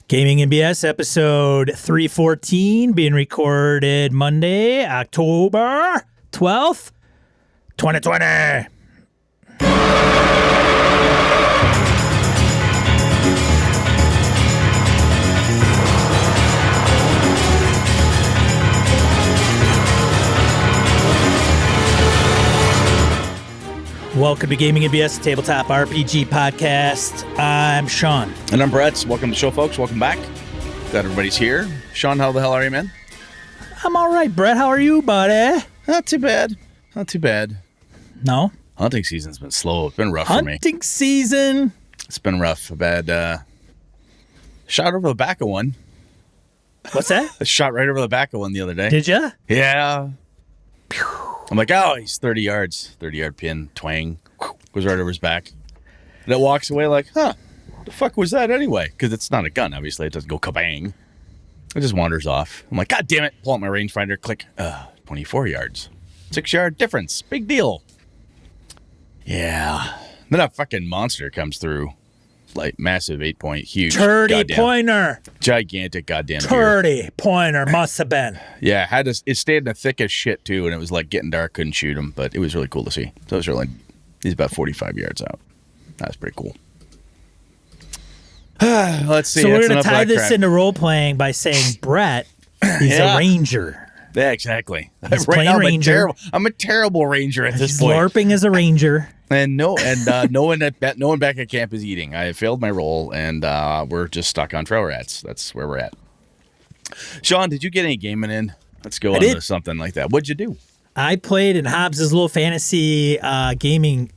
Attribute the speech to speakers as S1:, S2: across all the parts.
S1: Gaming and BS episode 314 being recorded Monday, October 12th, 2020. Welcome to Gaming and BS, tabletop RPG podcast. I'm Sean.
S2: And I'm Brett. Welcome to the show, folks. Welcome back. Glad everybody's here. Sean, how the hell are you, man?
S1: I'm all right, Brett. How are you, buddy?
S2: Not too bad. Not too bad.
S1: No?
S2: Hunting season's been slow. It's been rough for me.
S1: Hunting season.
S2: It's been rough. A bad shot over the back of one.
S1: What's that?
S2: I shot right over the back of one the other day.
S1: Did ya?
S2: Yeah. I'm like, oh, he's 30 yards. 30-yard pin, twang. Goes right over his back. And it walks away like, huh, the fuck was that anyway? Because it's not a gun, obviously. It doesn't go kabang. It just wanders off. I'm like, God damn it. Pull out my rangefinder. Click. 24 yards. 6-yard difference. Big deal. Yeah. Then a fucking monster comes through. Like, massive 8-point, huge.
S1: 30-pointer.
S2: Gigantic goddamn deer.
S1: 30-pointer must have been.
S2: Yeah, it stayed in the thick as shit, too, and it was, like, getting dark. Couldn't shoot him, but it was really cool to see. So it was really, he's about 45 yards out. That was pretty cool. Let's see.
S1: So we're going to tie this into role-playing by saying Brett is a ranger.
S2: Yeah, exactly.
S1: He's playing ranger.
S2: I'm a terrible ranger at this
S1: He's
S2: point.
S1: LARPing as a ranger.
S2: And no one back at camp is eating. I failed my role, and we're just stuck on trail rats. That's where we're at. Sean, did you get any gaming in? Let's go into something like that. What'd you do?
S1: I played in Hobbs' little fantasy gaming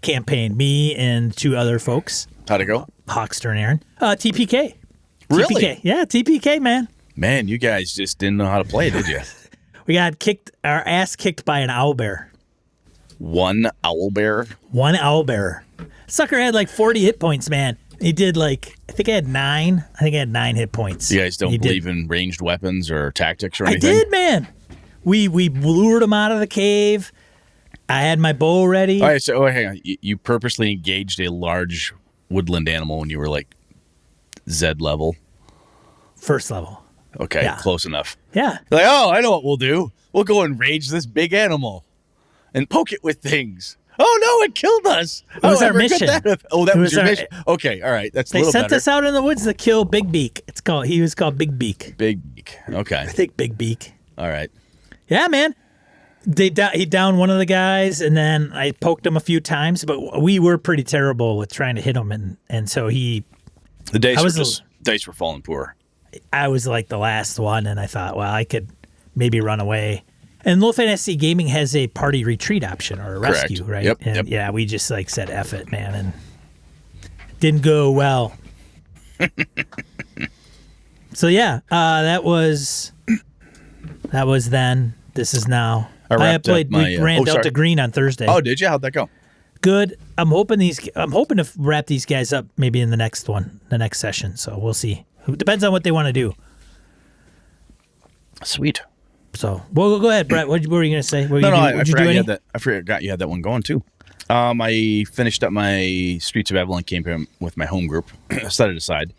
S1: campaign. Me and two other folks.
S2: How'd it go?
S1: Hawkster and Aaron. TPK.
S2: Really?
S1: TPK. Yeah, TPK, man.
S2: Man, you guys just didn't know how to play, did you?
S1: We got our ass kicked by an owlbear.
S2: One owlbear?
S1: One owlbear. Sucker had like 40 hit points, man. He did I think I had 9. I think I had 9 hit points.
S2: You guys don't believe in ranged weapons or tactics or anything?
S1: I did, man. We lured him out of the cave. I had my bow ready.
S2: All right, so hang on. You purposely engaged a large woodland animal when you were like Z level?
S1: First level.
S2: Okay, yeah. Close enough.
S1: Yeah.
S2: Like, oh, I know what we'll do. We'll go and rage this big animal and poke it with things. Oh, no, it killed us.
S1: It was our mission.
S2: That was your mission. Okay, all right. That's a little better.
S1: They sent us out in the woods to kill Big Beak. He was called Big Beak.
S2: Big Beak. Okay.
S1: I think Big Beak.
S2: All right.
S1: Yeah, man. He downed one of the guys, and then I poked him a few times, but we were pretty terrible with trying to hit him, and so he...
S2: The dice were falling poor.
S1: I was like the last one, and I thought, well, I could maybe run away. And Low Fantasy Gaming has a party retreat option or a rescue, right?
S2: Yep,
S1: and
S2: yep.
S1: Yeah, we just said F it, man, and didn't go well. So yeah, that was then. This is now. I played. We ran Delta Green on Thursday.
S2: Oh, did you? How'd that go?
S1: Good. I'm hoping to wrap these guys up maybe in the next session. So we'll see. It depends on what they want to do.
S2: Sweet.
S1: So, well, go ahead, Brett. What were you going to say?
S2: I forgot you had that one going too. I finished up my Streets of Avalon campaign with my home group. Set it aside.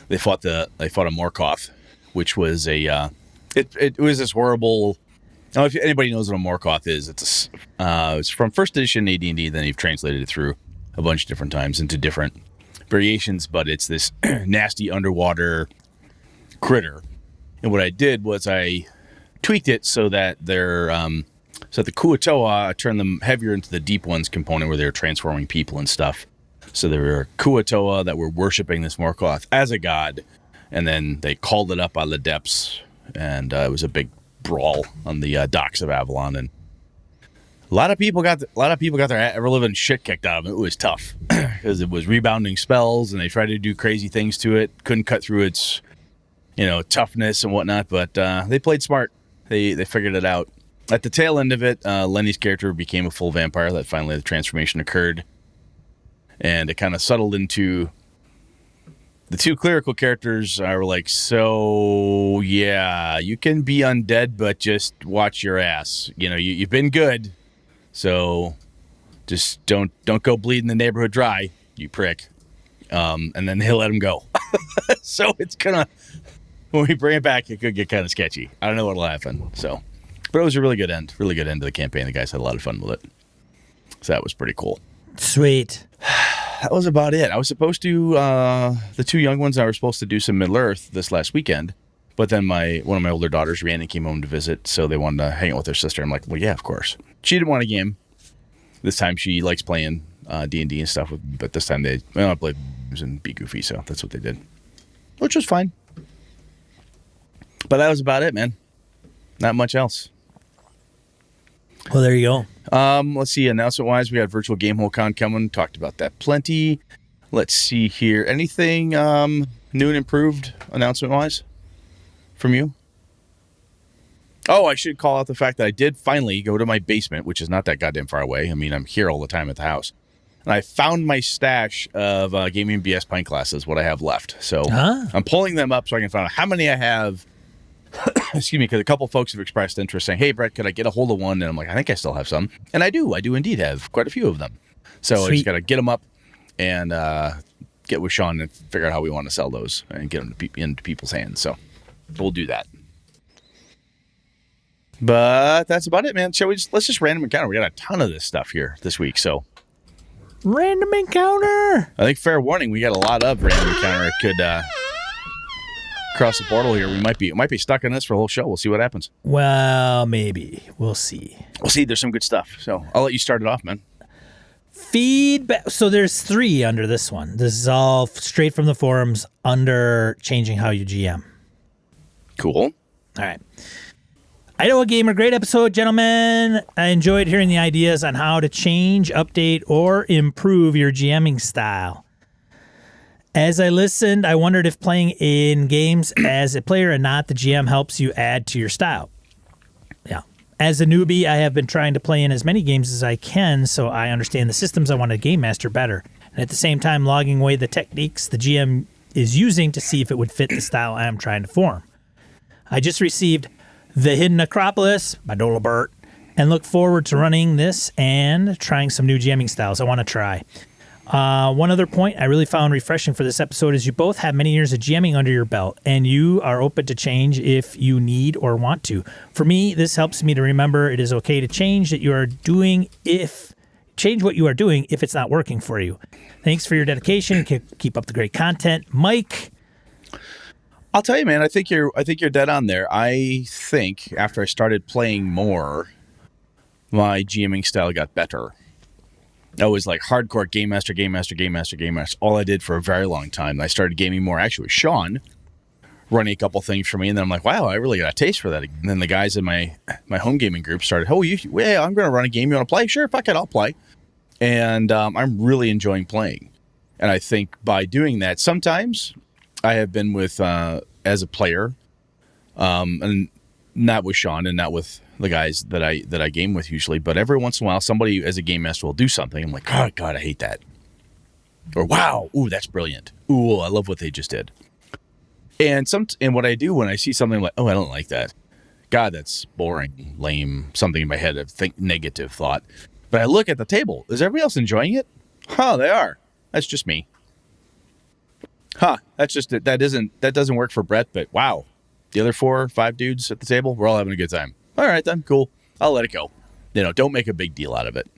S2: They fought a Morkoth, which was it was this horrible. I don't know if anybody knows what a Morkoth is. It's from first edition AD&D. Then they've translated it through a bunch of different times into different variations, but it's this nasty underwater critter. And what I did was I tweaked it so that the Kuatoa turned them heavier into the deep ones component where they're transforming people and stuff. So there were Kuatoa that were worshiping this Morkoth as a god, and then they called it up out of the depths, and it was a big brawl on the docks of Avalon, and a lot of people got their ever-living shit kicked out of them. It was tough because it was rebounding spells, and they tried to do crazy things to it. Couldn't cut through its, toughness and whatnot. But they played smart. They figured it out. At the tail end of it, Lenny's character became a full vampire. That finally the transformation occurred, and it kind of settled into the two clerical characters. Were like, so yeah, you can be undead, but just watch your ass. You've been good. So just don't go bleeding the neighborhood dry, you prick. And then he'll let him go. So it's gonna, when we bring it back, it could get kind of sketchy. I don't know what'll happen. So, but it was a really good end to the campaign. The guys had a lot of fun with it. So that was pretty cool.
S1: Sweet.
S2: That was about it. I was supposed to, the two young ones, I was supposed to do some Middle Earth this last weekend. But then one of my older daughters, Rhiannon, came home to visit, so they wanted to hang out with their sister. I'm like, well, yeah, of course. She didn't want a game. This time she likes playing D&D and stuff, but this time they play and be goofy, so that's what they did, which was fine. But that was about it, man. Not much else.
S1: Well, there you go.
S2: Let's see. Announcement-wise, we got Virtual Game Hole Con coming. Talked about that plenty. Let's see here. Anything new and improved announcement-wise from you? Oh, I should call out the fact that I did finally go to my basement, which is not that goddamn far away. I mean, I'm here all the time at the house. And I found my stash of Gaming BS pint glasses, what I have left. So I'm pulling them up so I can find out how many I have. Excuse me, because a couple folks have expressed interest saying, hey, Brett, could I get a hold of one? And I'm like, I think I still have some. And I do. I do indeed have quite a few of them. So
S1: Sweet.
S2: I just got to get them up and get with Sean and figure out how we want to sell those and get them into people's hands. So we'll do that. But that's about it, man. Let's just random encounter. We got a ton of this stuff here this week. So
S1: Random encounter.
S2: I think fair warning, we got a lot of random encounter. It could cross the portal here. We might be stuck in this for a whole show. We'll see what happens.
S1: Well, maybe. We'll see.
S2: We'll see. There's some good stuff. So I'll let you start it off, man.
S1: Feedback. So there's 3 under this one. This is all straight from the forums under changing how you GM.
S2: Cool.
S1: All right. I know a gamer. Great episode, gentlemen. I enjoyed hearing the ideas on how to change, update, or improve your GMing style. As I listened, I wondered if playing in games as a player and not the GM helps you add to your style. Yeah. As a newbie, I have been trying to play in as many games as I can so I understand the systems I want to game master better. And at the same time, logging away the techniques the GM is using to see if it would fit the style I am trying to form. I just received The Hidden Acropolis by Dolabert and look forward to running this and trying some new GMing styles I want to try. One other point I really found refreshing for this episode is you both have many years of GMing under your belt, and you are open to change if you need or want to. For me, this helps me to remember it is okay to change what you are doing if it's not working for you. Thanks for your dedication. Keep up the great content, Mike.
S2: I'll tell you, man. I think you're dead on there. I think after I started playing more, my GMing style got better. I was like hardcore game master. All I did for a very long time. I started gaming more actually with Sean, running a couple things for me, and then I'm like, wow, I really got a taste for that. And then the guys in my home gaming group started, I'm going to run a game. You want to play? Sure, fuck it, I'll play. And I'm really enjoying playing. And I think by doing that, sometimes I have been with as a player, and not with Sean and not with the guys that I game with usually, but every once in a while somebody as a game master will do something. I'm like, oh God, I hate that. Or wow, ooh, that's brilliant. Ooh, I love what they just did. And what I do when I see something like, oh, I don't like that. God, that's boring, lame, something in my head, a negative thought. But I look at the table. Is everybody else enjoying it? Huh, they are. That's just me. Huh, that's just it. That doesn't work for Brett, but wow. The other 4 or 5 dudes at the table, we're all having a good time. All right, then, cool. I'll let it go. Don't make a big deal out of it.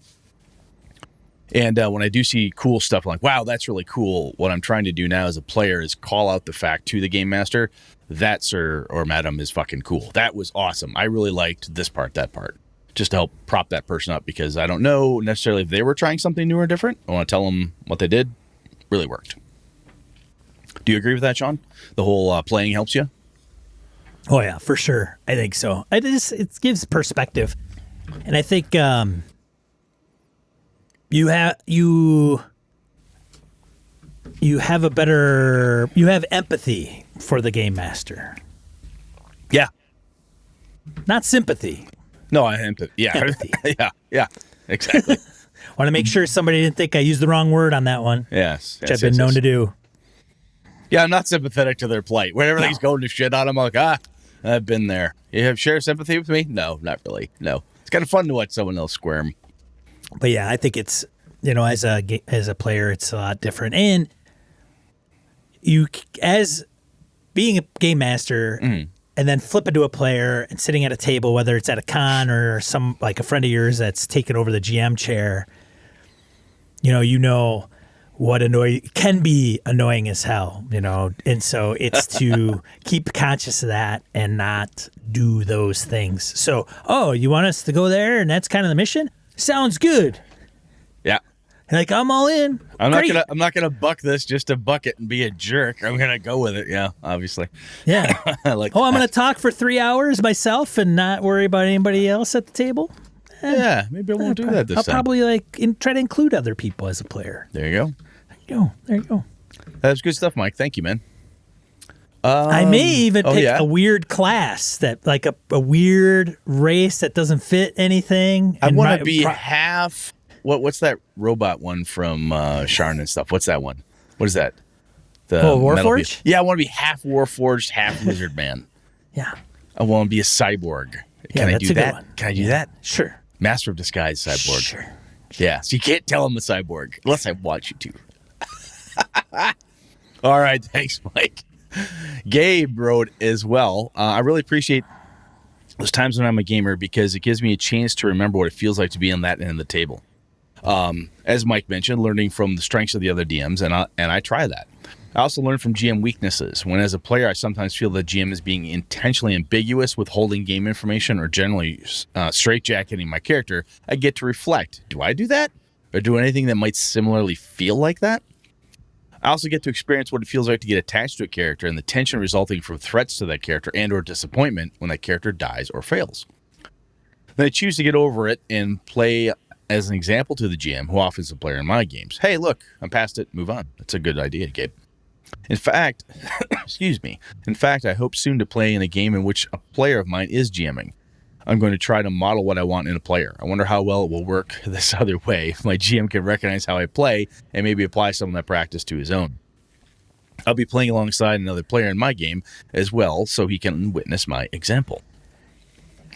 S2: And when I do see cool stuff, I'm like, wow, that's really cool. What I'm trying to do now as a player is call out the fact to the game master, that sir or madam is fucking cool. That was awesome. I really liked this part, that part. Just to help prop that person up because I don't know necessarily if they were trying something new or different. I want to tell them what they did. Really worked. Do you agree with that, Sean? The whole playing helps you?
S1: Oh yeah, for sure. I think so. It gives perspective, and I think you have empathy for the game master.
S2: Yeah.
S1: Not sympathy.
S2: No, I empathy. Yeah.
S1: Empathy.
S2: yeah. Exactly.
S1: Want to make sure somebody didn't think I used the wrong word on that one.
S2: Yes.
S1: Which I've been known to do.
S2: Yeah, I'm not sympathetic to their plight. When everything's going to shit on them, I'm like, I've been there. You share sympathy with me? No, not really. No. It's kind of fun to watch someone else squirm.
S1: But yeah, I think it's, as a player, it's a lot different. And, as being a game master, and then flip into a player and sitting at a table, whether it's at a con or some like a friend of yours that's taken over the GM chair, you know what can be annoying as hell, and so it's to keep conscious of that and not do those things. So, you want us to go there, and that's kind of the mission? Sounds good.
S2: Yeah.
S1: Like, I'm all in.
S2: I'm not gonna buck this just to buck it and be a jerk. I'm gonna go with it. Yeah, obviously.
S1: Yeah.
S2: I'm
S1: gonna talk for 3 hours myself and not worry about anybody else at the table.
S2: Yeah, maybe I won't do that this
S1: I'll
S2: time.
S1: probably try to include other people as a player.
S2: There you go.
S1: There you go.
S2: That's good stuff, Mike. Thank you, man.
S1: I may even pick a weird class that, like a weird race that doesn't fit anything.
S2: I want to be half. What's that robot one from Sharn and stuff? What's that one? What is that? The
S1: Warforged?
S2: Yeah, I want to be half Warforged, half Lizard Man.
S1: Yeah.
S2: I want to be a cyborg. Can I do that? Can I do that?
S1: Sure.
S2: Master of Disguise cyborg.
S1: Sure.
S2: Yeah, so you can't tell I'm a cyborg unless I want you to. All right, thanks, Mike. Gabe wrote as well. I really appreciate those times when I'm a gamer because it gives me a chance to remember what it feels like to be on that end of the table. As Mike mentioned, learning from the strengths of the other DMs, and I try that. I also learn from GM weaknesses. When as a player, I sometimes feel that GM is being intentionally ambiguous with holding game information or generally straitjacketing my character, I get to reflect. Do I do that? Or do anything that might similarly feel like that? I also get to experience what it feels like to get attached to a character and the tension resulting from threats to that character and or disappointment when that character dies or fails. Then I choose to get over it and play as an example to the GM, who often is a player in my games. Hey, look, I'm past it. Move on. That's a good idea, Gabe. In fact, I hope soon to play in a game in which a player of mine is GMing. I'm going to try to model what I want in a player. I wonder how well it will work this other way if my GM can recognize how I play and maybe apply some of that practice to his own. I'll be playing alongside another player in my game as well, so he can witness my example.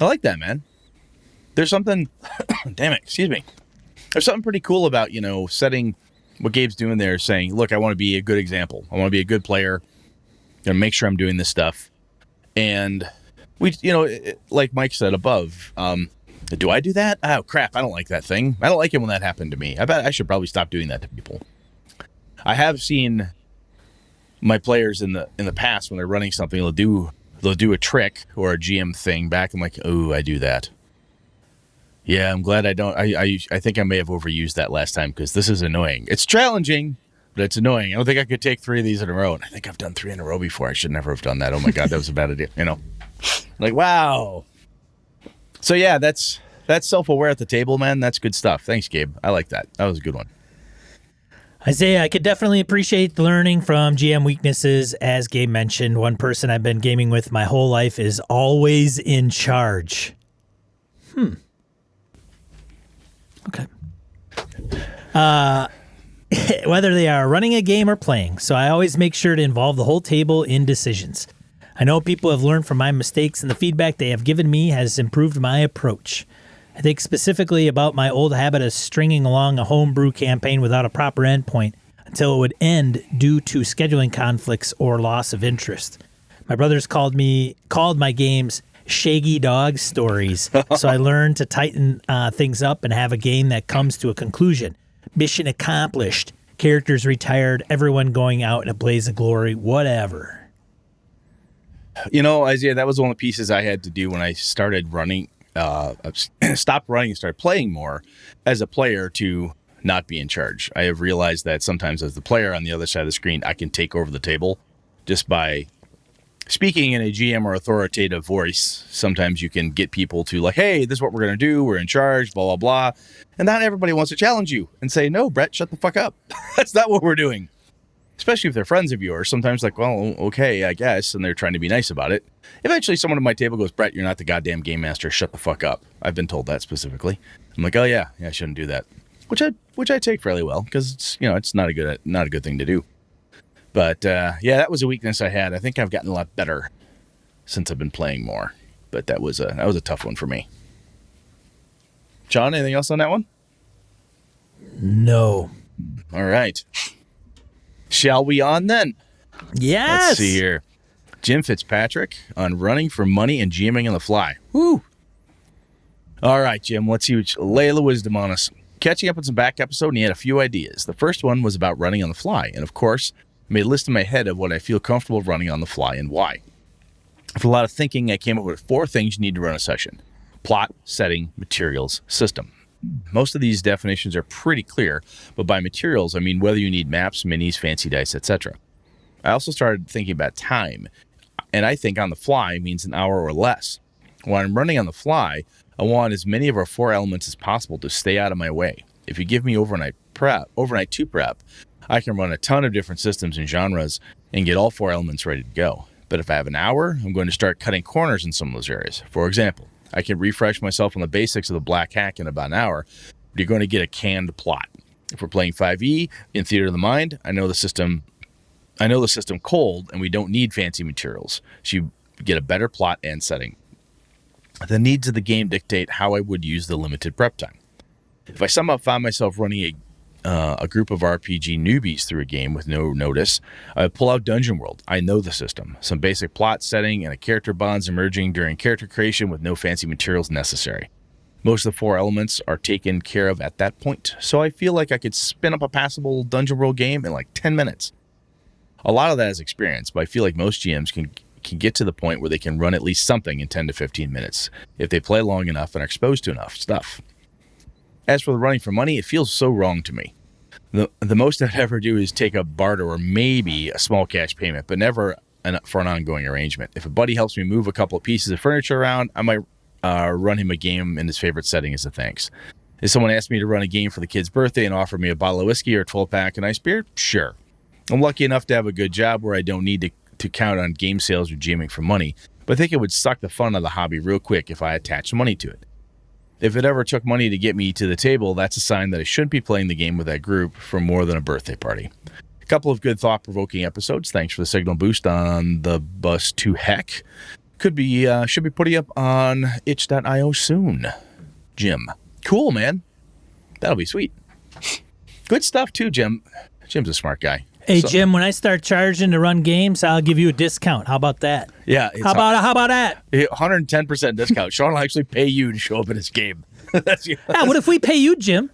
S2: I like that, man. There's something, There's something pretty cool about, setting what Gabe's doing there, saying, look, I want to be a good example. I want to be a good player. I'm going to make sure I'm doing this stuff. And we, like Mike said above, do I do that? Oh, crap. I don't like that thing. I don't like it when that happened to me. I bet I should probably stop doing that to people. I have seen my players in the past when they're running something, they'll do a trick or a GM thing back. I'm like, oh, I do that. Yeah, I'm glad I don't. I think I may have overused that last time because this is annoying. It's challenging, but it's annoying. I don't think I could take 3 of these in a row. And I think I've done 3 in a row before. I should never have done that. Oh my God, that was a bad idea. Like, wow. So yeah, that's self-aware at the table, man. That's good stuff. Thanks, Gabe. I like that. That was a good one.
S1: Isaiah, I could definitely appreciate learning from GM weaknesses. As Gabe mentioned, one person I've been gaming with my whole life is always in charge. Okay. Whether they are running a game or playing, so I always make sure to involve the whole table in decisions. I know people have learned from my mistakes, and the feedback they have given me has improved my approach. I think specifically about my old habit of stringing along a homebrew campaign without a proper endpoint until it would end due to scheduling conflicts or loss of interest. My brothers called my games Shaggy Dog Stories, so I learned to tighten things up and have a game that comes to a conclusion. Mission accomplished, characters retired, everyone going out in a blaze of glory, whatever.
S2: Isaiah, that was one of the pieces I had to do when I started running, stopped running and started playing more as a player to not be in charge. I have realized that sometimes as the player on the other side of the screen, I can take over the table just by speaking in a GM or authoritative voice. Sometimes you can get people to like, hey, this is what we're going to do. We're in charge, blah, blah, blah. And not everybody wants to challenge you and say, no, Brett, shut the fuck up. That's not what we're doing. Especially if they're friends of yours. Sometimes like, well, okay, I guess. And they're trying to be nice about it. Eventually someone at my table goes, Brett, you're not the goddamn game master. Shut the fuck up. I've been told that specifically. I'm like, oh yeah, I shouldn't do that. Which I take fairly well because it's not a good thing to do. But yeah, that was a weakness I had. I think I've gotten a lot better since I've been playing more. But that was a tough one for me. John, anything else on that one?
S1: No.
S2: All right. Shall we on then?
S1: Yes.
S2: Let's see here. Jim Fitzpatrick on running for money and GMing on the fly.
S1: Woo.
S2: All right, Jim, let's see what lay of the wisdom on us. Catching up on some back episode, and he had a few ideas. The first one was about running on the fly, and of course, I made a list in my head of what I feel comfortable running on the fly and why. After a lot of thinking, I came up with 4 things you need to run a session: plot, setting, materials, system. Most of these definitions are pretty clear, but by materials, I mean whether you need maps, minis, fancy dice, etc. I also started thinking about time, and I think on the fly means an hour or less. When I'm running on the fly, I want as many of our 4 elements as possible to stay out of my way. If you give me overnight to prep, I can run a ton of different systems and genres and get all 4 elements ready to go. But if I have an hour, I'm going to start cutting corners in some of those areas. For example, I can refresh myself on the basics of the Black Hack in about an hour, but you're going to get a canned plot. If we're playing 5e in Theater of the Mind, I know the system cold, and we don't need fancy materials, so you get a better plot and setting. The needs of the game dictate how I would use the limited prep time. If I somehow find myself running a group of RPG newbies through a game with no notice, I pull out Dungeon World. I know the system, some basic plot setting, and a character bonds emerging during character creation with no fancy materials necessary. Most of the 4 elements are taken care of at that point, so I feel like I could spin up a passable Dungeon World game in like 10 minutes. A lot of that is experience, but I feel like most GMs can get to the point where they can run at least something in 10 to 15 minutes if they play long enough and are exposed to enough stuff. As for the running for money, it feels so wrong to me. The most I'd ever do is take a barter or maybe a small cash payment, but never for an ongoing arrangement. If a buddy helps me move a couple of pieces of furniture around, I might run him a game in his favorite setting as a thanks. If someone asked me to run a game for the kid's birthday and offered me a bottle of whiskey or a 12-pack of nice beer, sure. I'm lucky enough to have a good job where I don't need to count on game sales or GMing for money, but I think it would suck the fun of the hobby real quick if I attached money to it. If it ever took money to get me to the table, that's a sign that I shouldn't be playing the game with that group for more than a birthday party. A couple of good thought-provoking episodes. Thanks for the signal boost on the bus to heck. Should be putting up on itch.io soon. Jim. Cool, man. That'll be sweet. Good stuff too, Jim. Jim's a smart guy.
S1: Hey, Jim, when I start charging to run games, I'll give you a discount. How about that?
S2: Yeah.
S1: How about that?
S2: 110% discount. Sean will actually pay you to show up at his game.
S1: What if we pay you, Jim?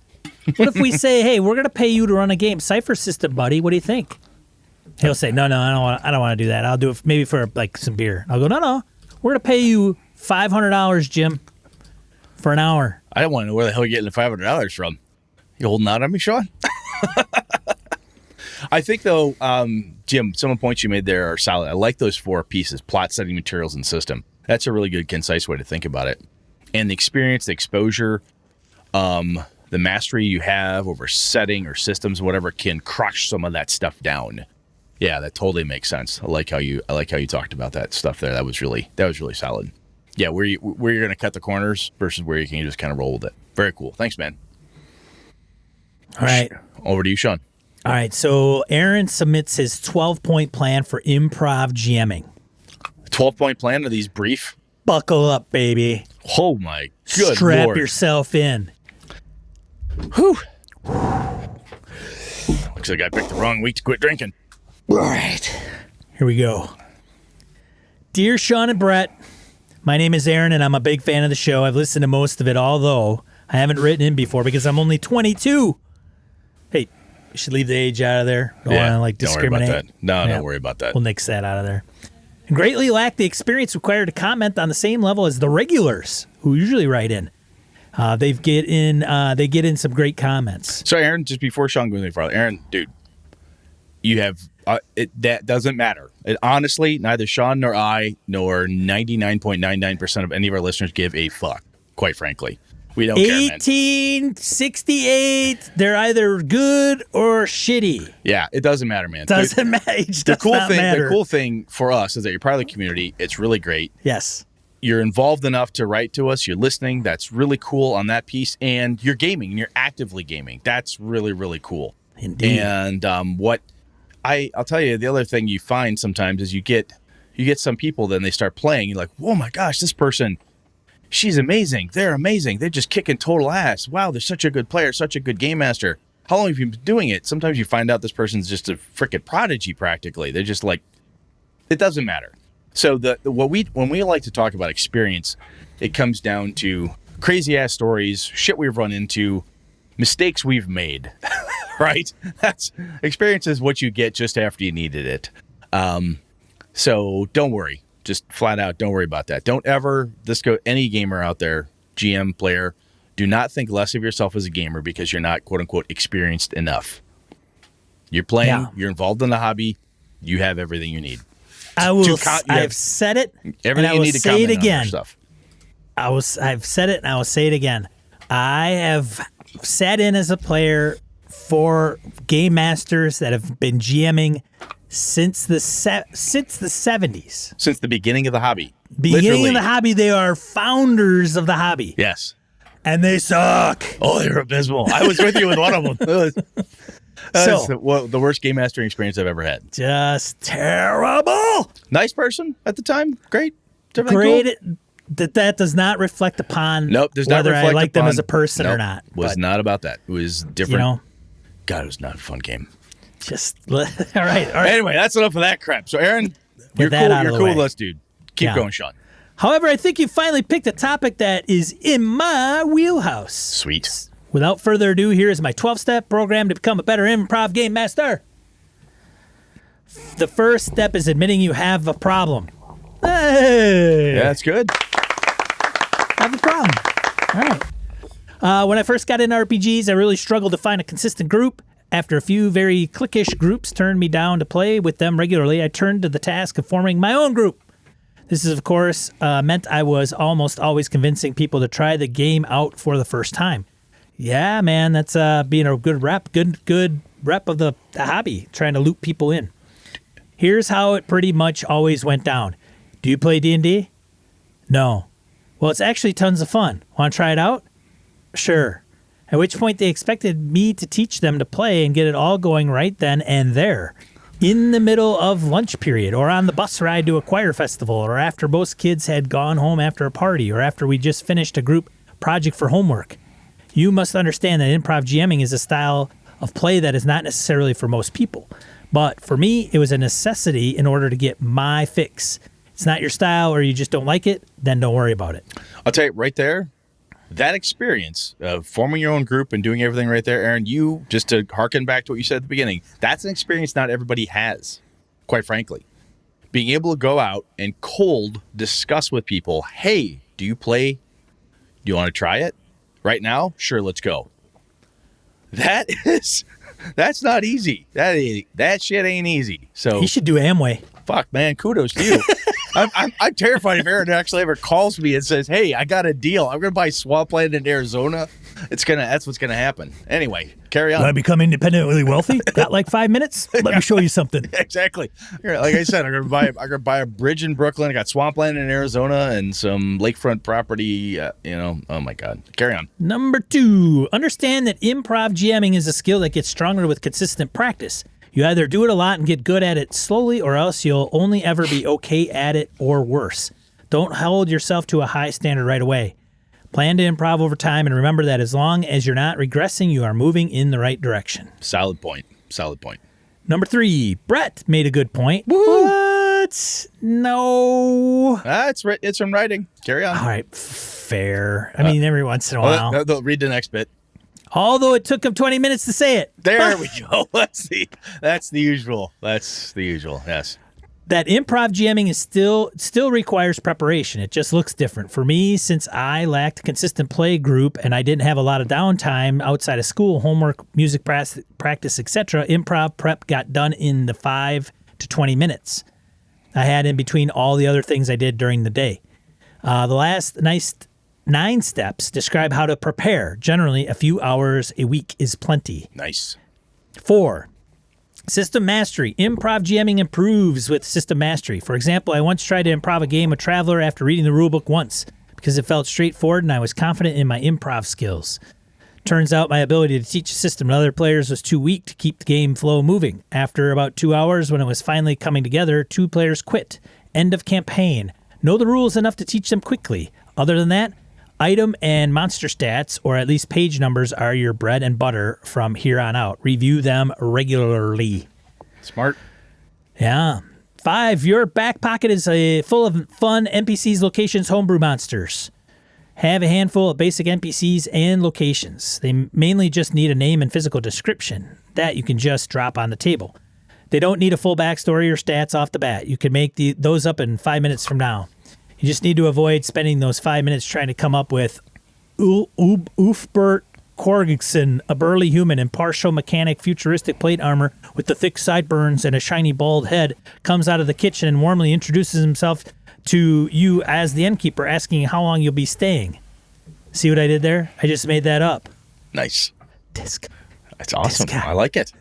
S1: What if we say, hey, we're going to pay you to run a game? Cypher system, buddy. What do you think? He'll say, no, I don't want to do that. I'll do it maybe for like some beer. I'll go, no. We're going to pay you $500, Jim, for an hour.
S2: I don't want to know where the hell you're getting the $500 from. You holding out on me, Sean? I think, though, Jim, some of the points you made there are solid. I like those 4 pieces: plot, setting, materials, and system. That's a really good, concise way to think about it. And the experience, the exposure, the mastery you have over setting or systems, whatever, can crush some of that stuff down. Yeah, that totally makes sense. I like how you talked about that stuff there. That was really solid. Yeah, where you're going to cut the corners versus where you can just kind of roll with it. Very cool. Thanks, man.
S1: All right.
S2: Over to you, Sean.
S1: All right, so Aaron submits his 12-point plan for improv GMing.
S2: 12-point plan? Are these brief?
S1: Buckle up, baby.
S2: Oh, my good
S1: Strap
S2: Lord.
S1: yourself in.
S2: Whew. Looks like I picked the wrong week to quit drinking.
S1: All right, here we go. Dear Sean and Brett, my name is Aaron, and I'm a big fan of the show. I've listened to most of it, although I haven't written in before because I'm only 22. Hey, you should leave the age out of there. Don't want to discriminate.
S2: Don't worry about that. No, don't worry about that.
S1: We'll nix that out of there. And greatly lack the experience required to comment on the same level as the regulars who usually write in. They get in some great comments.
S2: So, Aaron, just before Sean goes any farther, Aaron, dude, you have that doesn't matter. Honestly, neither Sean nor I nor 99.99% of any of our listeners give a fuck. Quite frankly. We don't care, man.
S1: 1868. They're either good or shitty.
S2: Yeah, it doesn't matter, man.
S1: Doesn't matter.
S2: The cool thing for us is that you're part of the community. It's really great.
S1: Yes.
S2: You're involved enough to write to us. You're listening. That's really cool on that piece. And you're gaming. And you're actively gaming. That's really, really cool.
S1: Indeed.
S2: And I'll tell you, the other thing you find sometimes is you get some people, then they start playing. You're like, oh my gosh, this person, she's amazing. They're amazing. They're just kicking total ass. Wow, they're such a good player, such a good game master. how long have you been doing it? Sometimes you find out this person's just a frickin' prodigy practically. They're just like, it doesn't matter. So when we like to talk about experience, it comes down to crazy ass stories, shit we've run into, mistakes we've made, right? That's experience is what you get just after you needed it. So don't worry, just flat out, don't worry about that. Don't ever, any gamer out there, GM player, do not think less of yourself as a gamer because you're not quote unquote experienced enough. You're playing, you're involved in the hobby, you have everything you need.
S1: I've said it, and I will say it again. I've said it, and I will say it again. I have sat in as a player for game masters that have been GMing since the 70s.
S2: Since the beginning of the hobby.
S1: Beginning of the hobby, they are founders of the hobby.
S2: Yes.
S1: And they suck.
S2: Oh, they're abysmal. I was with you with one of them. That's the worst game mastering experience I've ever had.
S1: Just terrible.
S2: Nice person at the time. Great.
S1: Great.
S2: Cool?
S1: That does not reflect upon
S2: does not
S1: whether
S2: reflect
S1: I like them
S2: upon,
S1: as a person or not.
S2: Was not about that. It was different. God, it was not a fun game.
S1: All right.
S2: Anyway, that's enough of that crap. So, Aaron, you're cool. You're cool with us, dude. Keep going, Sean.
S1: However, I think you finally picked a topic that is in my wheelhouse.
S2: Sweet.
S1: Without further ado, here is my 12-step program to become a better improv game master. The first step is admitting you have a problem. Hey!
S2: Yeah, that's good.
S1: Have a problem. All right. When I first got into RPGs, I really struggled to find a consistent group. After a few very cliquish groups turned me down to play with them regularly, I turned to the task of forming my own group. This is, of course, meant I was almost always convincing people to try the game out for the first time. Yeah, man, that's being a good rep of the hobby, trying to loop people in. Here's how it pretty much always went down. Do you play D&D? No. Well, it's actually tons of fun. Want to try it out? Sure. At which point they expected me to teach them to play and get it all going right then and there. In the middle of lunch period, or on the bus ride to a choir festival, or after most kids had gone home after a party, or after we just finished a group project for homework. You must understand that improv GMing is a style of play that is not necessarily for most people. But for me, it was a necessity in order to get my fix. It's not your style or you just don't like it, then don't worry about it.
S2: I'll tell you right there, that experience of forming your own group and doing everything right there, Aaron, you, just to harken back to what you said at the beginning, that's an experience not everybody has, quite frankly. Being able to go out and cold discuss with people, hey, do you play? Do you want to try it? Right now? Sure, let's go. That's not easy. That shit ain't easy. So
S1: he should do Amway.
S2: Fuck, man, kudos to you. I'm terrified if Aaron actually ever calls me and says, hey, I got a deal. I'm going to buy swampland in Arizona. That's what's going to happen. Anyway, carry on.
S1: Want to become independently wealthy? Got like 5 minutes? Let me show you something.
S2: Exactly. Like I said, I'm going to buy a bridge in Brooklyn. I got swampland in Arizona and some lakefront property. Oh my God. Carry on.
S1: Number 2, understand that improv GMing is a skill that gets stronger with consistent practice. You either do it a lot and get good at it slowly, or else you'll only ever be okay at it or worse. Don't hold yourself to a high standard right away. Plan to improv over time, and remember that as long as you're not regressing, you are moving in the right direction.
S2: Solid point.
S1: Number 3, Brett made a good point.
S2: Woo-hoo.
S1: What? No.
S2: It's in writing. Carry on.
S1: All right, fair. I mean, every once in a while.
S2: Read the next bit.
S1: Although it took him 20 minutes to say it.
S2: There we go. That's the usual. Yes.
S1: That improv GMing is still requires preparation. It just looks different. For me, since I lacked a consistent play group and I didn't have a lot of downtime outside of school, homework, music practice, etc., improv prep got done in the 5 to 20 minutes I had in between all the other things I did during the day. The last 9 steps describe how to prepare. Generally, a few hours a week is plenty.
S2: Nice.
S1: 4, system mastery. Improv GMing improves with system mastery. For example, I once tried to improv a game of Traveler after reading the rulebook once because it felt straightforward and I was confident in my improv skills. Turns out my ability to teach a system to other players was too weak to keep the game flow moving. After about 2 hours, when it was finally coming together, 2 players quit. End of campaign. Know the rules enough to teach them quickly. Other than that, Item and monster stats, or at least page numbers, are your bread and butter from here on out. Review them regularly.
S2: Smart.
S1: Yeah. 5, your back pocket is full of fun NPCs, locations, homebrew monsters. Have a handful of basic NPCs and locations. They mainly just need a name and physical description that you can just drop on the table. They don't need a full backstory or stats off the bat. You can make those up in 5 minutes from now. You just need to avoid spending those 5 minutes trying to come up with Ulfbert Korgson, a burly human in partial mechanic futuristic plate armor with the thick sideburns and a shiny bald head, comes out of the kitchen and warmly introduces himself to you as the innkeeper, asking how long you'll be staying. See what I did there? I just made that up.
S2: Nice.
S1: This guy.
S2: That's awesome.
S1: This guy.
S2: I like it.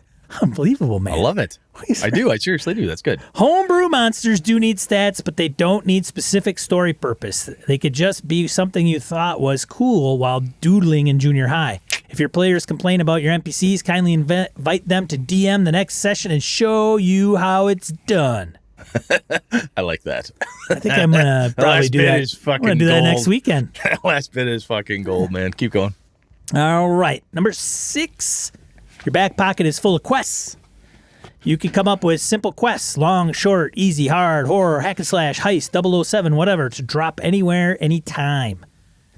S1: Unbelievable, man.
S2: I love it. I do. I seriously do. That's good.
S1: Homebrew monsters do need stats, but they don't need specific story purpose. They could just be something you thought was cool while doodling in junior high. If your players complain about your NPCs, kindly invite them to DM the next session and show you how it's done.
S2: I like that.
S1: I think I'm gonna probably do that. I'm gonna do that next weekend.
S2: That last bit is fucking gold, man. Keep going.
S1: All right, number 6. Your back pocket is full of quests. You can come up with simple quests, long, short, easy, hard, horror, hack and slash, heist, 007, whatever, to drop anywhere, anytime.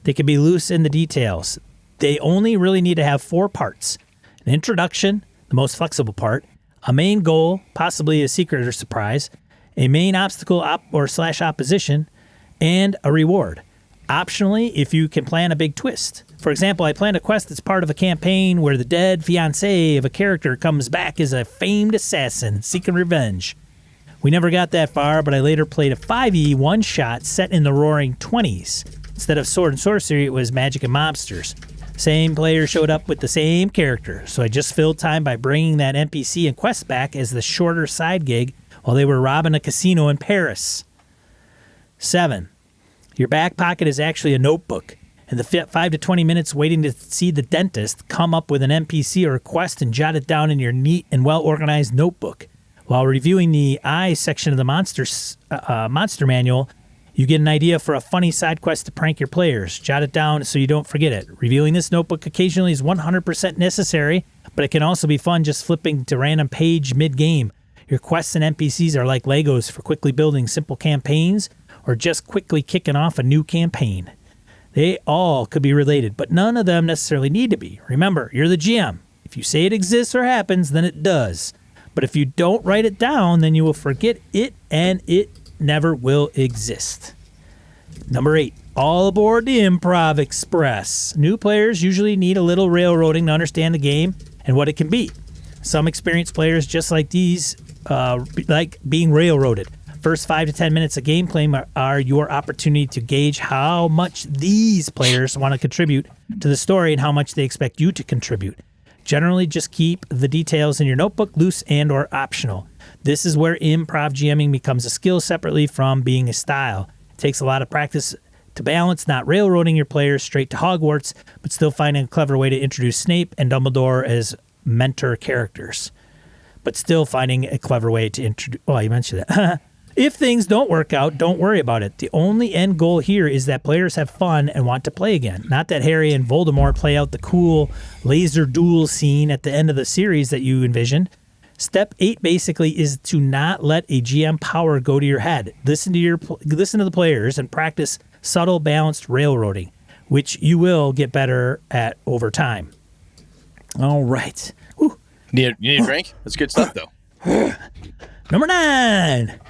S1: They can be loose in the details. They only really need to have 4 parts. An introduction, the most flexible part, a main goal, possibly a secret or surprise, a main obstacle or slash opposition, and a reward. Optionally, if you can plan a big twist. For example, I planned a quest that's part of a campaign where the dead fiancé of a character comes back as a famed assassin seeking revenge. We never got that far, but I later played a 5e one-shot set in the Roaring 20s. Instead of sword and sorcery, it was magic and mobsters. Same player showed up with the same character, so I just filled time by bringing that NPC and quest back as the shorter side gig while they were robbing a casino in Paris. 7. Your back pocket is actually a notebook. In the 5 to 20 minutes waiting to see the dentist, come up with an NPC or a quest and jot it down in your neat and well-organized notebook. While reviewing the I section of the monster manual, you get an idea for a funny side quest to prank your players. Jot it down so you don't forget it. Reviewing this notebook occasionally is 100% necessary, but it can also be fun just flipping to random page mid-game. Your quests and NPCs are like Legos for quickly building simple campaigns or just quickly kicking off a new campaign. They all could be related, but none of them necessarily need to be. Remember, you're the GM. If you say it exists or happens, then it does. But if you don't write it down, then you will forget it, and it never will exist. Number 8, all aboard the Improv Express. New players usually need a little railroading to understand the game and what it can be. Some experienced players just like these like being railroaded. First 5 to 10 minutes of gameplay are your opportunity to gauge how much these players want to contribute to the story and how much they expect you to contribute. Generally, just keep the details in your notebook loose and or optional. This is where improv GMing becomes a skill separately from being a style. It takes a lot of practice to balance not railroading your players straight to Hogwarts, but still finding a clever way to introduce Snape and Dumbledore as mentor characters. But still finding a clever way to introduce... Oh, you mentioned that. If things don't work out, don't worry about it. The only end goal here is that players have fun and want to play again. Not that Harry and Voldemort play out the cool laser duel scene at the end of the series that you envisioned. Step 8 basically is to not let a GM power go to your head. Listen to the players and practice subtle, balanced railroading, which you will get better at over time. All right.
S2: You need a drink? That's good stuff, though.
S1: Number 9.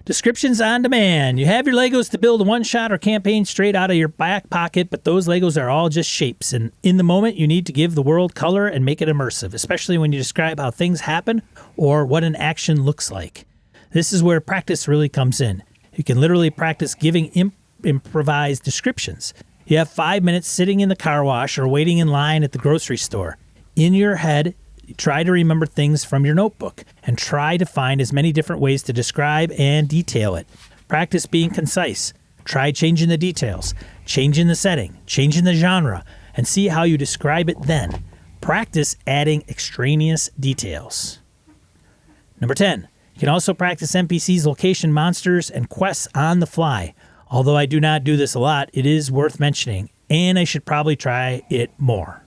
S1: Descriptions on demand. You have your Legos to build a one-shot or campaign straight out of your back pocket, but those Legos are all just shapes. And in the moment, you need to give the world color and make it immersive, especially when you describe how things happen or what an action looks like. This is where practice really comes in. You can literally practice giving improvised descriptions. You have 5 minutes sitting in the car wash or waiting in line at the grocery store. In your head, try to remember things from your notebook and try to find as many different ways to describe and detail it. Practice being concise. Try changing the details, changing the setting, changing the genre, and see how you describe it then. Practice adding extraneous details. Number 10. You can also practice NPCs, location, monsters, and quests on the fly. Although I do not do this a lot, it is worth mentioning. and I should probably try it more.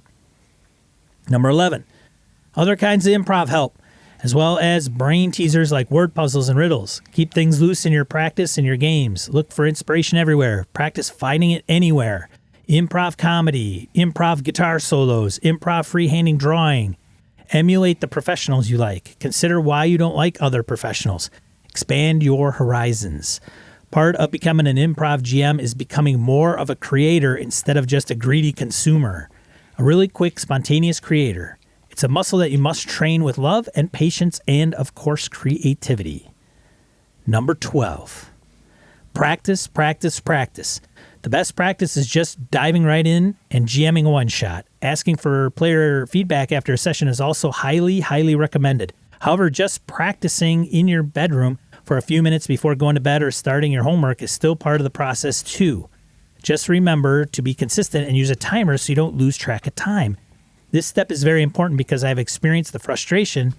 S1: Number 11, other kinds of improv help, as well as brain teasers like word puzzles and riddles. Keep things loose in your practice and your games. Look for inspiration everywhere. Practice finding it anywhere. Improv comedy, improv guitar solos, improv freehanding drawing. Emulate the professionals you like. Consider why you don't like other professionals. Expand your horizons. Part of becoming an improv GM is becoming more of a creator instead of just a greedy consumer. A really quick, spontaneous creator. It's a muscle that you must train with love and patience and, of course, creativity. Number 12. Practice, practice, practice. The best practice is just diving right in and GMing a one-shot. Asking for player feedback after a session is also highly, highly recommended. However, just practicing in your bedroom for a few minutes before going to bed or starting your homework is still part of the process too. Just remember to be consistent and use a timer so you don't lose track of time. This step is very important because I've experienced the frustration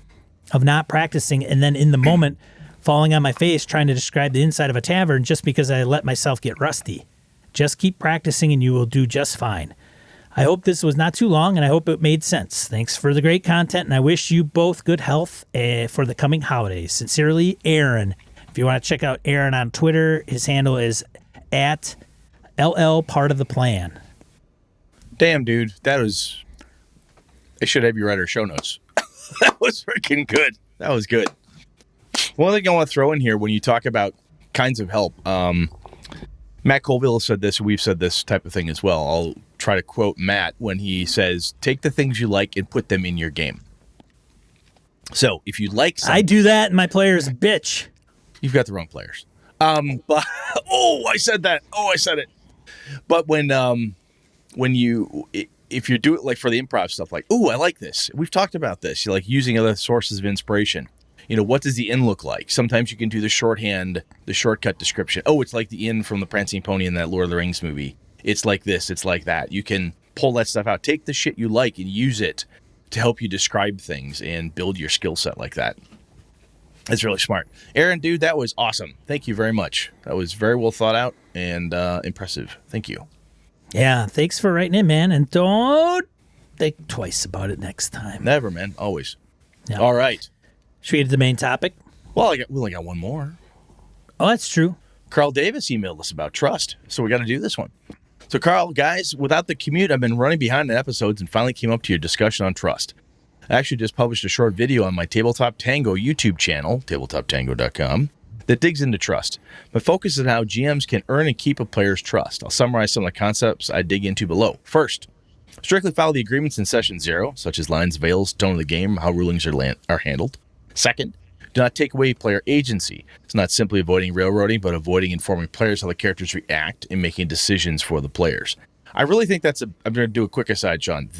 S1: of not practicing and then in the moment falling on my face trying to describe the inside of a tavern just because I let myself get rusty. Just keep practicing and you will do just fine. I hope this was not too long and I hope it made sense. Thanks for the great content and I wish you both good health for the coming holidays. Sincerely, Aaron. If you want to check out Aaron on Twitter, his handle is at LL Part of the Plan.
S2: Damn, dude. That was... I should have you write our show notes. That was freaking good. That was good. One thing I want to throw in here when you talk about kinds of help, Matt Colville said this, we've said this type of thing as well. I'll try to quote Matt when he says, take the things you like and put them in your game. So if you like something...
S1: I do that and my players bitch.
S2: You've got the wrong players. But I said that. I said it. But when you... If you do it like for the improv stuff, like, I like this. We've talked about this. You're like using other sources of inspiration. What does the inn look like? Sometimes you can do the shorthand, the shortcut description. It's like the inn from the Prancing Pony in that Lord of the Rings movie. It's like this. It's like that. You can pull that stuff out. Take the shit you like and use it to help you describe things and build your skill set like that. That's really smart. Aaron, dude, that was awesome. Thank you very much. That was very well thought out and impressive. Thank you.
S1: Yeah, thanks for writing in, man. And don't think twice about it next time.
S2: Never, man. Always.
S1: Yeah.
S2: All right.
S1: Should we get to the main topic?
S2: Well, we only got one more.
S1: Oh, that's true.
S2: Carl Davis emailed us about trust, so we got to do this one. So, Carl, guys, without the commute, I've been running behind in episodes and finally came up to your discussion on trust. I actually just published a short video on my Tabletop Tango YouTube channel, tabletoptango.com, that digs into trust. My focus is on how GMs can earn and keep a player's trust. I'll summarize some of the concepts I dig into below. First, strictly follow the agreements in Session 0, such as lines, veils, tone of the game, how rulings are handled. Second, do not take away player agency. It's not simply avoiding railroading, but avoiding informing players how the characters react and making decisions for the players. I really think I'm going to do a quick aside, Sean.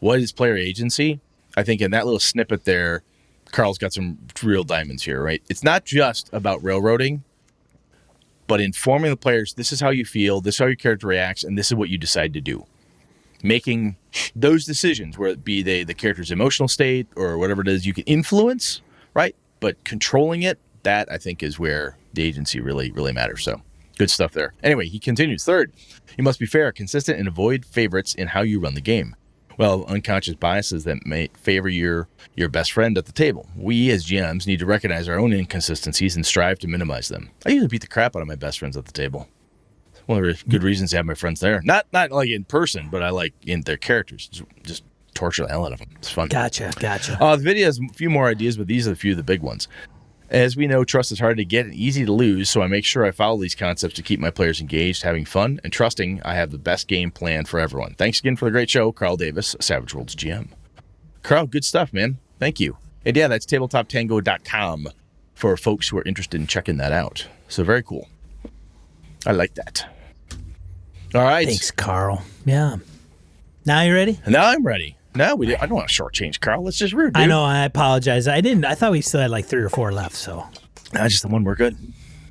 S2: What is player agency? I think in that little snippet there, Carl's got some real diamonds here, right? It's not just about railroading, but informing the players, this is how you feel, this is how your character reacts, and this is what you decide to do. Making those decisions, whether it be the character's emotional state or whatever it is you can influence, right? But controlling it, that I think is where the agency really, really matters. So good stuff there. Anyway, he continues. Third, you must be fair, consistent, and avoid favorites in how you run the game. Well, unconscious biases that may favor your best friend at the table. We, as GMs, need to recognize our own inconsistencies and strive to minimize them. I usually beat the crap out of my best friends at the table. One of the good reasons to have my friends there. Not like in person, but I like in their characters. Just torture the hell out of them. It's fun.
S1: Gotcha.
S2: The video has a few more ideas, but these are a few of the big ones. As we know, trust is hard to get and easy to lose, so I make sure I follow these concepts to keep my players engaged, having fun, and trusting I have the best game plan for everyone. Thanks again for the great show, Carl Davis, Savage Worlds GM. Carl, good stuff, man. Thank you. And yeah, that's tabletoptango.com for folks who are interested in checking that out. So very cool. I like that. All right.
S1: Thanks, Carl. Yeah. Now you ready?
S2: Now I'm ready. No, I don't want to shortchange Carl. That's just rude, dude.
S1: I know. I apologize. I thought we still had like 3 or 4 left. So.
S2: Just the one. We're good.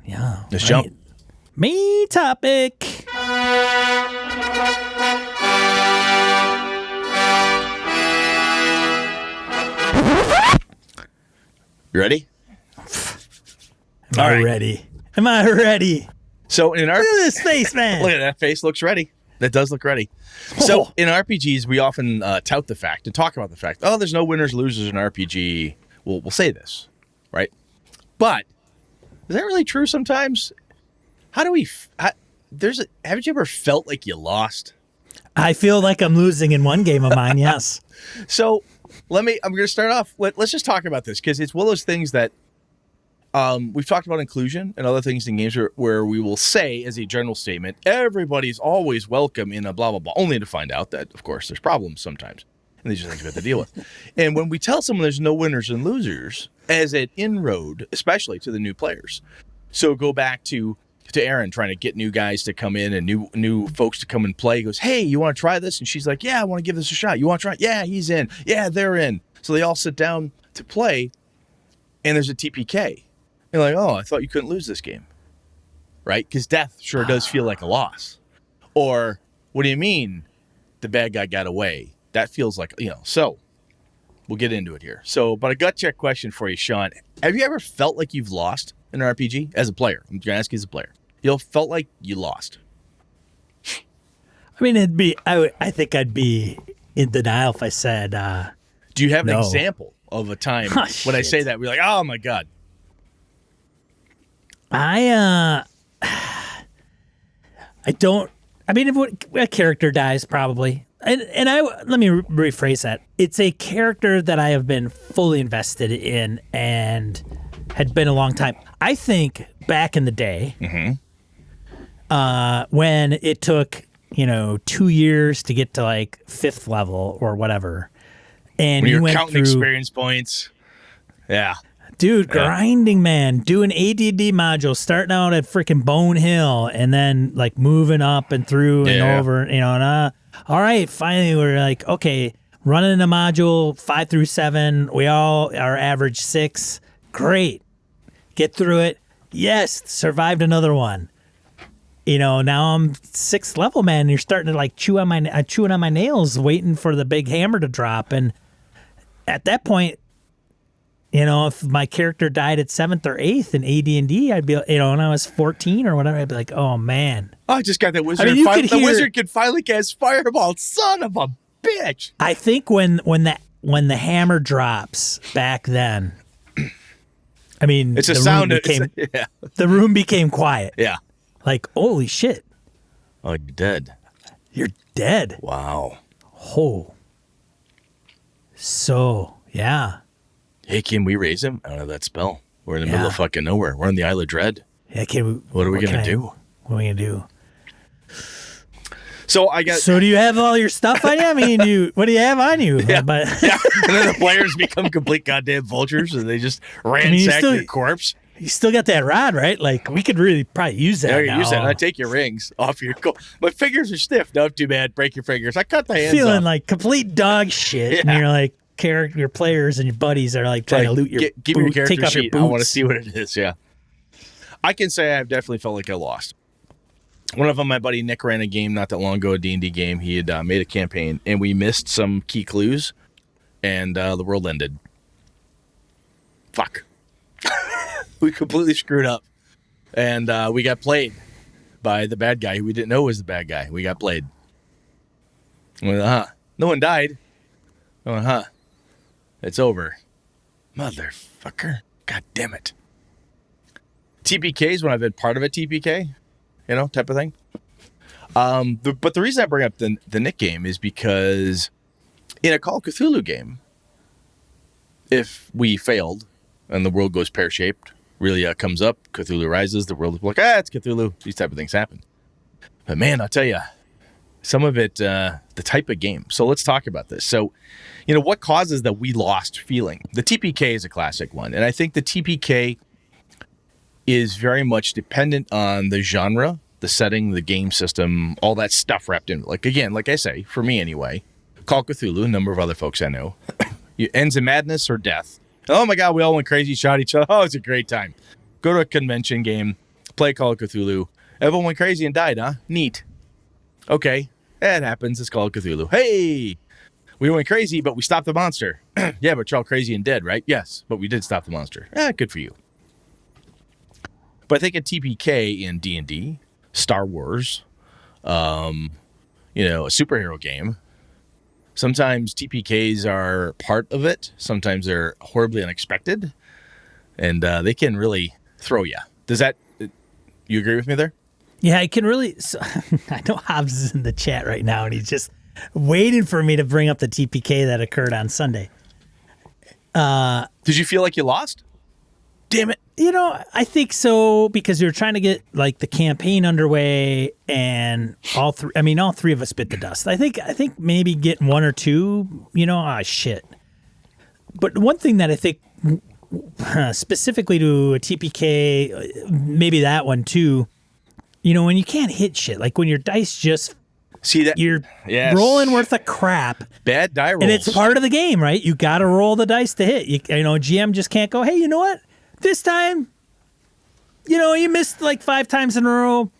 S1: Yeah.
S2: Let's jump.
S1: Main topic.
S2: You ready?
S1: Am I ready?
S2: So in our
S1: look at this face, man.
S2: Look at that face. Looks ready. That does look ready. So in RPGs, we often tout the fact and talk about the fact, oh, there's no winners, losers in RPG. We'll say this, right? But is that really true sometimes? How do we... haven't you ever felt like you lost?
S1: I feel like I'm losing in one game of mine, yes.
S2: So I'm going to start off. Let's just talk about this because it's one of those things that we've talked about inclusion and other things in games where we will say as a general statement, everybody's always welcome in a blah, blah, blah, only to find out that, of course, there's problems sometimes. And these are things we have to deal with. And when we tell someone there's no winners and losers as an inroad, especially to the new players. So go back to Aaron trying to get new guys to come in and new folks to come and play. He goes, hey, you want to try this? And she's like, yeah, I want to give this a shot. You want to try it? Yeah, he's in. Yeah, they're in. So they all sit down to play, and there's a TPK. You're like, oh, I thought you couldn't lose this game. Right? Because death sure does feel like a loss. Or, what do you mean the bad guy got away? That feels like, so we'll get into it here. So, but a gut check question for you, Sean. Have you ever felt like you've lost in an RPG as a player? I'm going to ask you as a player. You felt like you lost?
S1: I mean, I think I'd be in denial if I said,
S2: do you have an
S1: no.
S2: example of a time when I say that, we're like, oh my God.
S1: I don't. I mean, if a character dies, probably, and let me rephrase that. It's a character that I have been fully invested in and had been a long time. I think back in the day, when it took 2 years to get to like 5th level or whatever, and
S2: when
S1: you
S2: you're
S1: went
S2: counting
S1: through
S2: experience points, yeah.
S1: Dude, grinding, man. Doing AD&D modules, starting out at freaking Bone Hill, and then like moving up and through and over, and all right, finally we're like, okay, running a module 5 through 7. We all are average 6. Great. Get through it. Yes, survived another one. Now I'm 6th level, man. You're starting to like chewing on my nails, waiting for the big hammer to drop. And at that point, if my character died at 7th or 8th in AD&D, I'd be, when I was 14 or whatever, I'd be like, oh man.
S2: Oh, I just got that wizard. Wizard could finally cast fireball. Son of a bitch.
S1: I think when the hammer drops back then, I mean,
S2: it's a sound.
S1: The room became quiet.
S2: Yeah.
S1: Like, holy shit.
S2: Oh, you're dead.
S1: You're dead.
S2: Wow.
S1: Oh. So, yeah.
S2: Hey, can we raise him? I don't have that spell. We're in the middle of fucking nowhere. We're on the Isle of Dread.
S1: Yeah,
S2: what are we going to do?
S1: What are we going to do?
S2: So
S1: do you have all your stuff on you? I mean, what do you have on you?
S2: Yeah. And then the players become complete goddamn vultures and they just ransack your corpse.
S1: You still got that rod, right? Like, we could really probably use that.
S2: Yeah, use that. I take your rings off your My fingers are stiff. No, too bad. Break your fingers. I cut the hands
S1: Feeling
S2: off.
S1: like complete dog shit. And you're like, your players and your buddies are like trying to loot your
S2: give me your character
S1: take off
S2: sheet.
S1: your
S2: I want to
S1: boots.
S2: see what it is. Yeah, I can say I've definitely felt like I lost. One of them, my buddy Nick ran a game not that long ago, a D&D game. He had made a campaign, and we missed some key clues, and the world ended. Fuck. We completely screwed up, and we got played by the bad guy who we didn't know was the bad guy. We got played. No one died. It's over. Motherfucker. God damn it. TPKs, when I've been part of a TPK, type of thing. But the reason I bring up the Nick game is because in a Call of Cthulhu game, if we failed and the world goes pear-shaped, really comes up, Cthulhu rises, the world is like, it's Cthulhu. These type of things happen. But man, I'll tell you, some of it, the type of game. So let's talk about this. So, what causes the we lost feeling? The TPK is a classic one. And I think the TPK is very much dependent on the genre, the setting, the game system, all that stuff wrapped in. Like I say, for me anyway, Call of Cthulhu, a number of other folks I know, ends in madness or death. Oh my God, we all went crazy, shot each other. Oh, it's a great time. Go to a convention game, play Call of Cthulhu. Everyone went crazy and died, huh? Neat. Okay, that happens. It's Call of Cthulhu. Hey, we went crazy, but we stopped the monster. Yeah, but you're all crazy and dead, right? Yes, but we did stop the monster. Good for you. But I think a TPK in D&D, Star Wars, a superhero game. Sometimes TPKs are part of it. Sometimes they're horribly unexpected, and they can really throw you. Does that? You agree with me there?
S1: Yeah, I can really. So, I know Hobbs is in the chat right now, and he's just waiting for me to bring up the TPK that occurred on Sunday.
S2: Did you feel like you lost? Damn it.
S1: I think so, because we were trying to get like the campaign underway, and all three of us bit the dust. I think maybe getting one or two, shit. But one thing that I think specifically to a TPK, maybe that one too, when you can't hit shit, like when your dice just
S2: see that
S1: you're rolling worth of crap.
S2: Bad die rolls.
S1: And it's part of the game, right? You got to roll the dice to hit. GM just can't go, hey, you know what? This time, you missed like 5 times in a row.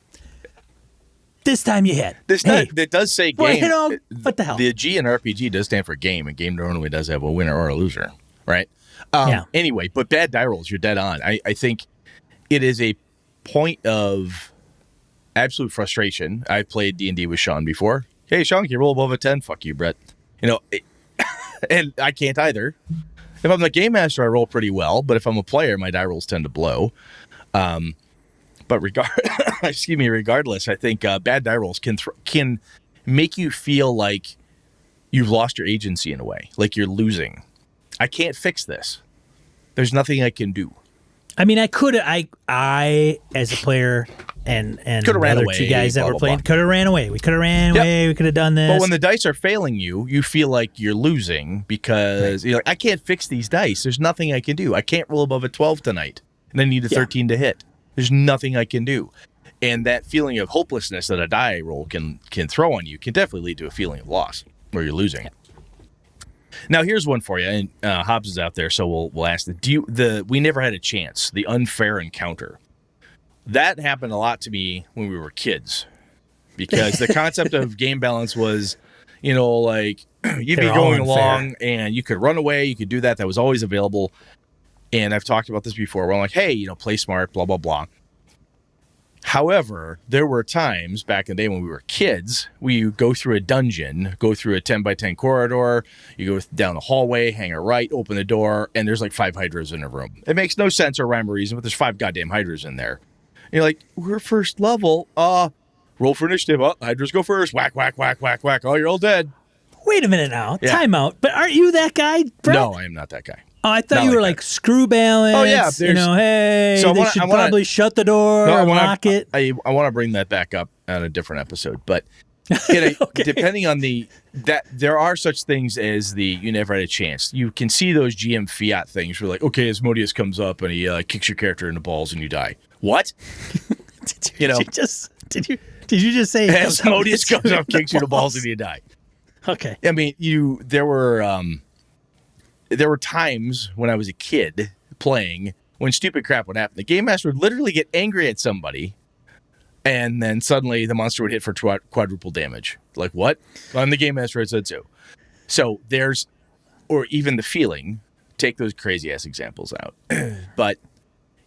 S1: This time you hit.
S2: It does say game.
S1: Well, what the hell?
S2: The G in RPG does stand for game, and game normally does have a winner or a loser, right?
S1: Yeah.
S2: Anyway, but bad die rolls, you're dead on. I think it is a point of absolute frustration. I've played D&D with Sean before. Hey, Sean, can you roll above a 10? Fuck you, Brett. And I can't either. If I'm the game master, I roll pretty well, but if I'm a player, my die rolls tend to blow. But regardless, I think bad die rolls can make you feel like you've lost your agency in a way, like you're losing. I can't fix this. There's nothing I can do. I
S1: mean, I could. I as a player and the other two guys that were playing could have ran away. We could have ran away. We could have done this.
S2: But when the dice are failing you, you feel like you're losing because you're like, I can't fix these dice. There's nothing I can do. I can't roll above a 12 tonight, and I need a 13 to hit. There's nothing I can do. And that feeling of hopelessness that a die roll can throw on you can definitely lead to a feeling of loss where you're losing. Yeah. Now here's one for you, and Hobbs is out there, so we'll ask we never had a chance. The unfair encounter. That happened a lot to me when we were kids, because the concept of game balance was, like you'd be going along and you could run away, you could do that. That was always available. And I've talked about this before where I'm like, hey, play smart, blah, blah, blah. However, there were times back in the day when we were kids, we go through a dungeon, go through a 10 by 10 corridor, you go down a hallway, hang a right, open the door, and there's like 5 hydras in a room. It makes no sense or rhyme or reason, but there's 5 goddamn hydras in there. And you're like, we're first level. Roll for initiative. Hydras go first. Whack, whack, whack, whack, whack. Oh, you're all dead.
S1: Wait a minute now. Yeah. Time out. But aren't you that guy, Brett?
S2: No, I am not that guy.
S1: Oh, I thought you were like screw balance. Oh, yeah. Hey, so they should probably shut the door or lock it.
S2: I want to bring that back up on a different episode. But depending on there are such things as you never had a chance. You can see those GM fiat things where like, okay, Asmodeus comes up and he kicks your character in the balls and you die. What?
S1: Did you just say
S2: Asmodeus comes up, kicks you in the balls and you die?
S1: Okay.
S2: I mean, there were times when I was a kid playing when stupid crap would happen. The game master would literally get angry at somebody, and then suddenly the monster would hit for quadruple damage. Like, what? I'm the game master, I said so. So or even the feeling, take those crazy ass examples out. But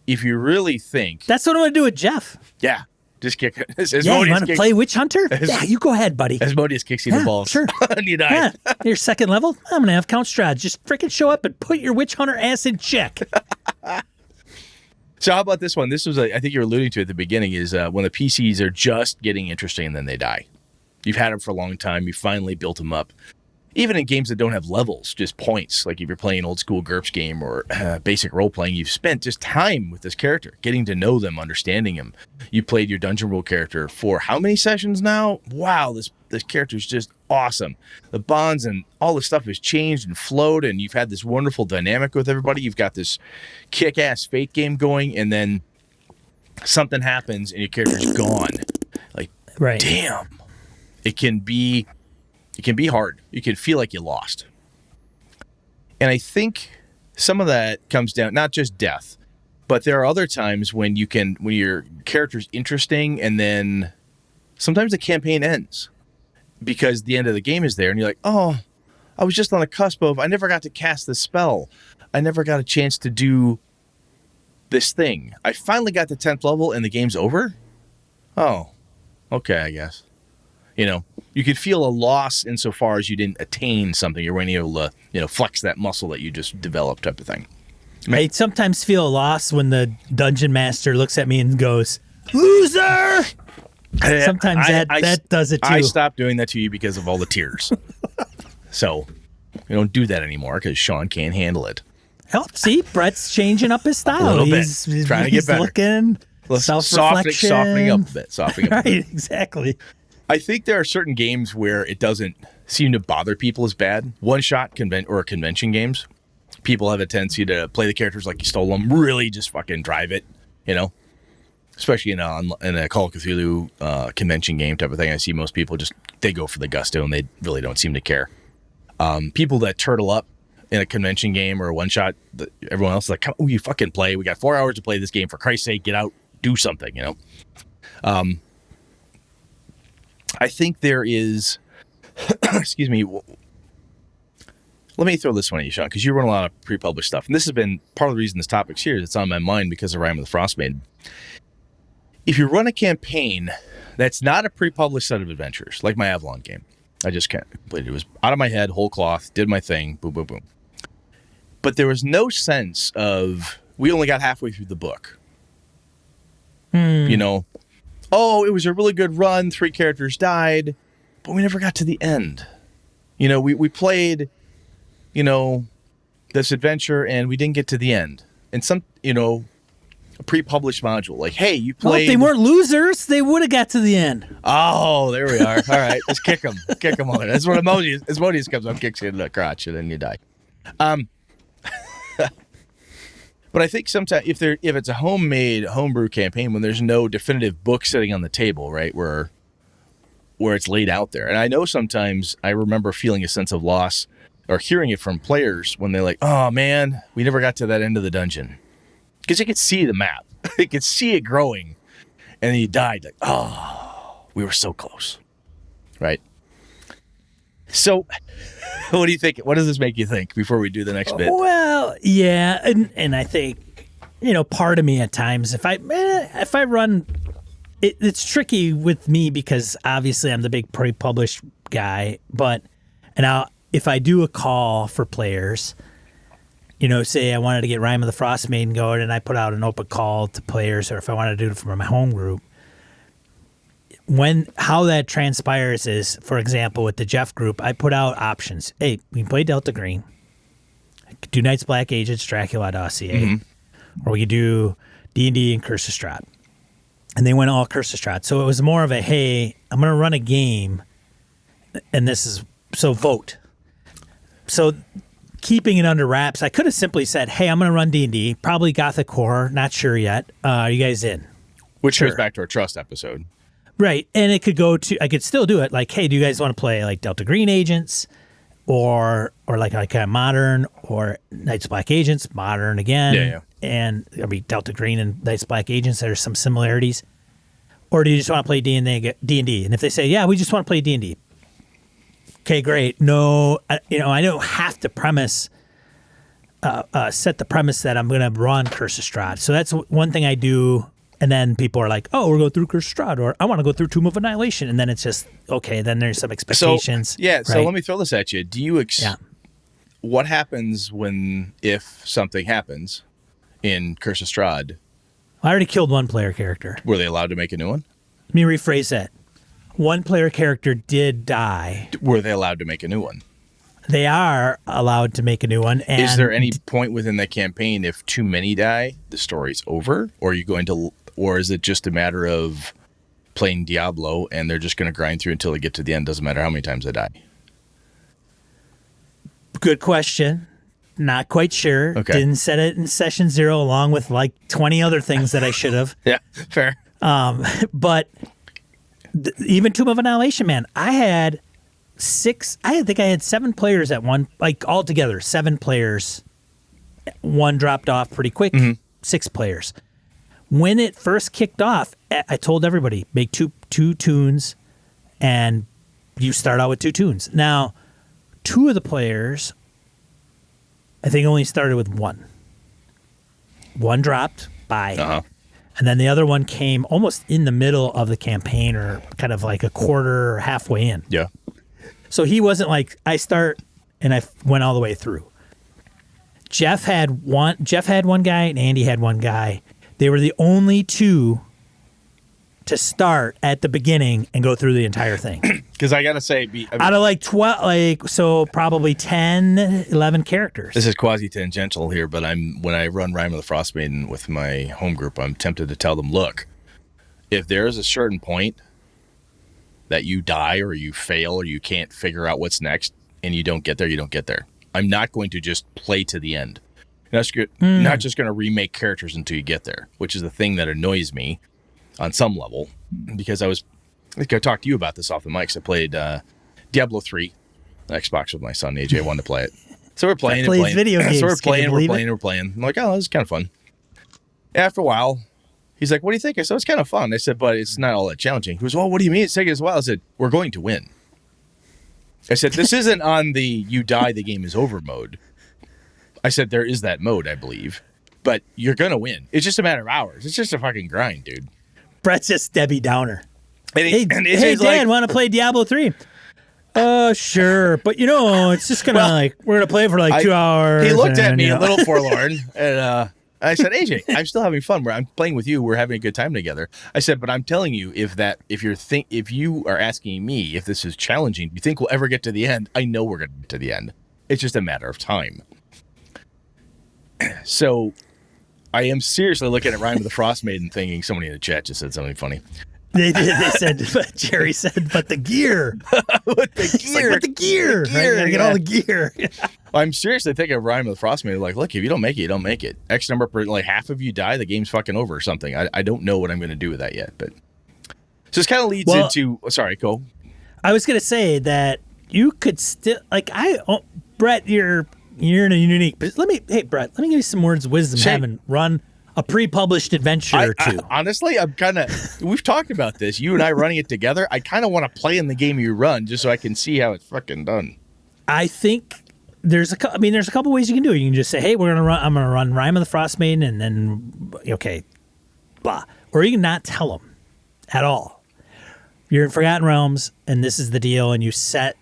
S2: if you really think.
S1: That's what I'm going to do with Jeff.
S2: Yeah. Just kick it.
S1: You want to play Witch Hunter? Yeah, you go ahead, buddy.
S2: Asmodeus kicks you in the balls.
S1: Sure.
S2: And you die.
S1: Yeah. You're second level. I'm going to have Count Strahd. Just freaking show up and put your Witch Hunter ass in check.
S2: So how about this one? This was, I think you were alluding to at the beginning, is when the PCs are just getting interesting and then they die. You've had them for a long time. You finally built them up. Even in games that don't have levels, just points. Like if you're playing an old school GURPS game or basic role playing, you've spent just time with this character, getting to know them, understanding them. You played your dungeon role character for how many sessions now? Wow, this character is just awesome. The bonds and all the stuff has changed and flowed, and you've had this wonderful dynamic with everybody. You've got this kick-ass fate game going, and then something happens and your character's gone. Like,
S1: right.
S2: Damn. It can be hard. You can feel like you lost. And I think some of that comes down, not just death, but there are other times when your character's interesting and then sometimes the campaign ends because the end of the game is there and you're like, oh, I was just on the cusp of, I never got to cast this spell. I never got a chance to do this thing. I finally got to 10th level and the game's over. Oh, okay, I guess. You know, you could feel a loss insofar as you didn't attain something. You weren't able to, flex that muscle that you just developed, type of thing.
S1: I sometimes feel lost when the dungeon master looks at me and goes, "Loser!" Sometimes that does it too.
S2: I stopped doing that to you because of all the tears. So we don't do that anymore because Sean can't handle it.
S1: Oh, see, Brett's changing up his style.
S2: A little bit.
S1: He's
S2: trying to get better.
S1: Looking, self-reflection.
S2: Softening up a bit. Softening up.
S1: Right, exactly.
S2: I think there are certain games where it doesn't seem to bother people as bad. One-shot convention games, people have a tendency to play the characters like you stole them, really just fucking drive it, Especially in a Call of Cthulhu convention game type of thing. I see most people they go for the gusto and they really don't seem to care. People that turtle up in a convention game or a one-shot, everyone else is like, come on, you fucking play. We got 4 hours to play this game. For Christ's sake, get out, do something, I think there is, excuse me, let me throw this one at you, Sean, because you run a lot of pre-published stuff. And this has been part of the reason this topic's here. It's on my mind because of Rime of the Frostmaiden. If you run a campaign that's not a pre-published set of adventures, like my Avalon game, I just can't complete it. It was out of my head, whole cloth, did my thing, boom, boom, boom. But there was no sense of, we only got halfway through the book. Oh, it was a really good run. 3 characters died, but we never got to the end. We played, this adventure and we didn't get to the end. And some, a pre-published module, like, hey, you played.
S1: Well, if they weren't losers, they would have got to the end.
S2: Oh, there we are. All right, let's kick them. Kick them on it. That's what Asmodeus comes up, kicks you in the crotch, and then you die. But I think sometimes if it's a homebrew campaign, when there's no definitive book sitting on the table, right, where it's laid out there, and I know sometimes I remember feeling a sense of loss or hearing it from players when they're like, "Oh man, we never got to that end of the dungeon," because you could see the map, you could see it growing, and then you died. Like, oh, we were so close, right? So, what do you think? What does this make you think before we do the next bit?
S1: Well, yeah, and I think, part of me at times, if I run, it's tricky with me because obviously I'm the big pre-published guy, but if I do a call for players, say I wanted to get Rime of the Frostmaiden going and I put out an open call to players, or if I wanted to do it for my home group, how that transpires is, for example, with the Jeff group, I put out options. Hey, we can play Delta Green, do Night's Black Agents, Dracula Dossier, or we could do D&D and Curse of Strahd. And they went all Curse of Strahd. So it was more of a, hey, I'm going to run a game, and so vote. So keeping it under wraps, I could have simply said, hey, I'm going to run D&D, probably Gothic Horror, not sure yet. Are you guys in?
S2: Which goes back to our Trust episode.
S1: Right, and it could go to, I could still do it, like, hey, do you guys want to play, like, Delta Green Agents, or like a modern, or Night's Black Agents, modern again,
S2: yeah.
S1: And Delta Green and Night's Black Agents, there's some similarities, or do you just want to play D&D? And if they say, yeah, we just want to play D&D, okay, great. No, I don't have to set the premise that I'm going to run Curse of Strahd. So that's one thing I do. And then people are like, oh, we're going through Curse of Strahd, or I want to go through Tomb of Annihilation. And then it's just, okay, then there's some expectations.
S2: So let me throw this at you. Do you what happens if something happens in Curse of Strahd?
S1: I already killed one player character.
S2: Were they allowed to make a new one?
S1: Let me rephrase that. One player character did die.
S2: Were they allowed to make a new one?
S1: They are allowed to make a new one. And
S2: is there any point within the campaign if too many die, the story's over? Or is it just a matter of playing Diablo and they're just going to grind through until they get to the end? Doesn't matter how many times they die.
S1: Good question. Not quite sure.
S2: Okay.
S1: Didn't set it in session 0 along with like 20 other things that I should have.
S2: Yeah, fair.
S1: But even Tomb of Annihilation, man, I think I had 7 players at one, like altogether, 7 players. One dropped off pretty quick, 6 players. When it first kicked off, I told everybody, make two tunes, and you start out with 2 tunes. Now, 2 of the players, I think, only started with 1. 1 dropped, bye. And then the other one came almost in the middle of the campaign, or kind of like a quarter or halfway in.
S2: Yeah.
S1: So he wasn't like, I start and I went all the way through. Jeff had one guy and Andy had one guy. They were the only two to start at the beginning and go through the entire thing.
S2: Because I got to say,
S1: out of like 12, so probably 10, 11 characters.
S2: This is quasi-tangential here, but when I run Rime of the Frost Maiden with my home group, I'm tempted to tell them, look, if there is a certain point that you die or you fail or you can't figure out what's next and you don't get there, you don't get there. I'm not going to just play to the end. Not just going to remake characters until you get there, which is the thing that annoys me on some level, because I think I talked to you about this off the mics. I played Diablo 3 on Xbox with my son. AJ wanted to play it. So we're playing and playing.
S1: Video games.
S2: So we're playing. I'm like, oh, this is kind of fun. After a while, he's like, what do you think? I said, it's kind of fun. I said, but it's not all that challenging. He goes, well, what do you mean? It's taking us a while. I said, we're going to win. I said, this isn't on the you die, the game is over mode. I said, there is that mode, I believe. But you're going to win. It's just a matter of hours. It's just a fucking grind, dude.
S1: Brett's just Debbie Downer.
S2: Hey,
S1: Dan, like, want to play Diablo 3? Sure. But, it's just going to, we're going to play for 2 hours.
S2: He looked at me a little forlorn, and I said, AJ, I'm still having fun. I'm playing with you. We're having a good time together. I said, but I'm telling you, if you are asking me if this is challenging, do you think we'll ever get to the end? I know we're going to get to the end. It's just a matter of time. So I am seriously looking at Rime of the Frost Maiden thinking, somebody in the chat just said something funny.
S1: They did. They said, but Jerry said, but the gear.
S2: With the gear.
S1: Like, but the gear.
S2: The gear,
S1: right? Get all the gear.
S2: I'm seriously thinking of Rime of the Frost Maiden. Like, look, if you don't make it, you don't make it. X number, half of you die, the game's fucking over or something. I don't know what I'm going to do with that yet. But so this kind of leads into, sorry, go. I
S1: was going to say that you could still, Brett, you're in a unique, but Brett, let me give you some words of wisdom, having run a pre-published adventure or two.
S2: Honestly, we've talked about this. You and I running it together. I kind of want to play in the game you run just so I can see how it's fucking done.
S1: I think there's a couple ways you can do it. You can just say, hey, I'm going to run Rime of the Frost Maiden, and then, okay, blah. Or you can not tell them at all. You're in Forgotten Realms, and this is the deal, and you set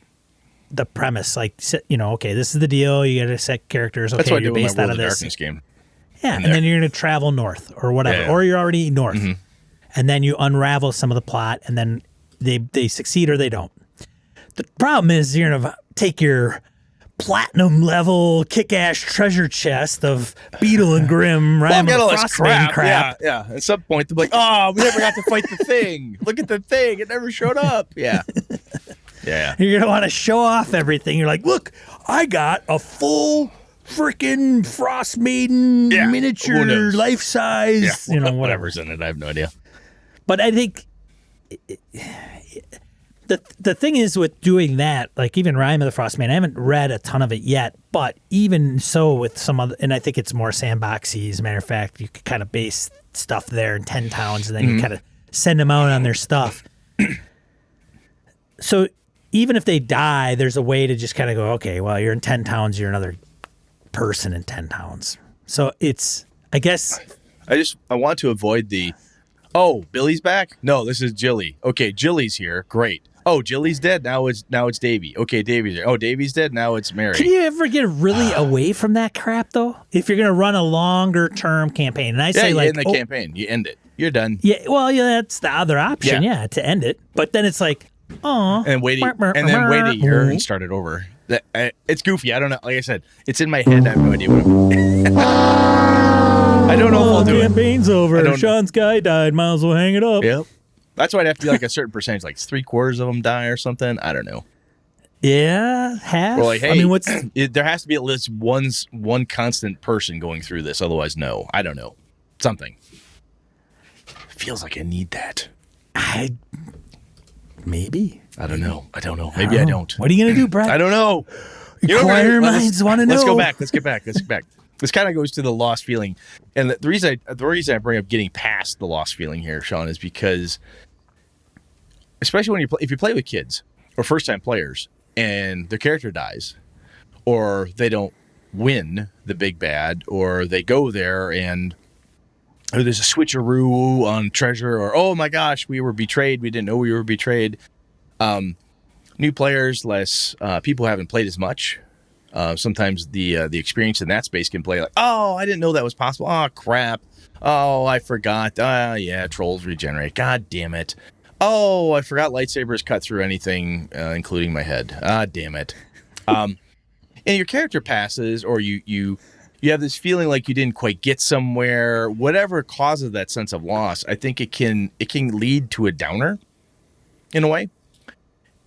S1: the premise, okay, this is the deal. You got to set characters. Okay,
S2: that's what
S1: you're based out of this
S2: Darkness game.
S1: Yeah, and then you're going to travel north or whatever, or you're already north, and then you unravel some of the plot, and then they succeed or they don't. The problem is you're going to take your platinum level kick-ass treasure chest of Beetle and Grimm, Rime of the Frost Maiden crap.
S2: Yeah. At some point they'll be like, oh, we never got to fight the thing. Look at the thing; it never showed up. Yeah. Yeah.
S1: You're going to want to show off everything. You're like, look, I got a full freaking Frost Maiden miniature, life size,
S2: whatever's in it. I have no idea.
S1: But I think the thing is with doing that, like even Rime of the Frost Maiden, I haven't read a ton of it yet, but even so with some other, and I think it's more sandboxy. As a matter of fact, you could kind of base stuff there in 10 towns, and then you kind of send them out on their stuff. So even if they die, there's a way to just kind of go, okay, well, you're in 10 towns, you're another person in 10 towns. So it's, I guess.
S2: I want to avoid oh, Billy's back? No, this is Jilly. Okay, Jilly's here. Great. Oh, Jilly's dead. Now it's Davy. Okay, Davy's here. Oh, Davy's dead. Now it's Mary.
S1: Can you ever get really away from that crap though? If you're going to run a longer term campaign, and I say
S2: in the campaign, you end it. You're done.
S1: Yeah, well, that's the other option. Yeah, to end it. But then it's like, oh,
S2: and wait a year and start it over. It's goofy. I don't know. Like I said, it's in my head. I have no idea what I don't know if I'll do it.
S1: Campaign's over. Sean's guy died. Might as well hang it up.
S2: Yep. That's why I'd have to be like a certain percentage, like 3/4 of them die or something. I don't know.
S1: Yeah, half.
S2: Or like, hey, there has to be at least one constant person going through this. Otherwise, no. I don't know. Something. Feels like I need that.
S1: Maybe.
S2: I don't know. Maybe I don't.
S1: What are you going to do, Brett?
S2: I don't know.
S1: Inquirer minds want to know.
S2: Let's go back. Let's get back. This kind of goes to the lost feeling. And the reason I bring up getting past the lost feeling here, Sean, is because especially when if you play with kids or first-time players and their character dies or they don't win the big bad or they go there and or there's a switcheroo on treasure, or oh my gosh, we were betrayed. We didn't know we were betrayed. New players, less people who haven't played as much. Sometimes the experience in that space can play like, oh, I didn't know that was possible. Oh, crap. Oh, I forgot. Yeah, trolls regenerate. God damn it. Oh, I forgot lightsabers cut through anything, including my head. Damn it. And your character passes, or you have this feeling like you didn't quite get somewhere. Whatever causes that sense of loss, I think it can lead to a downer in a way.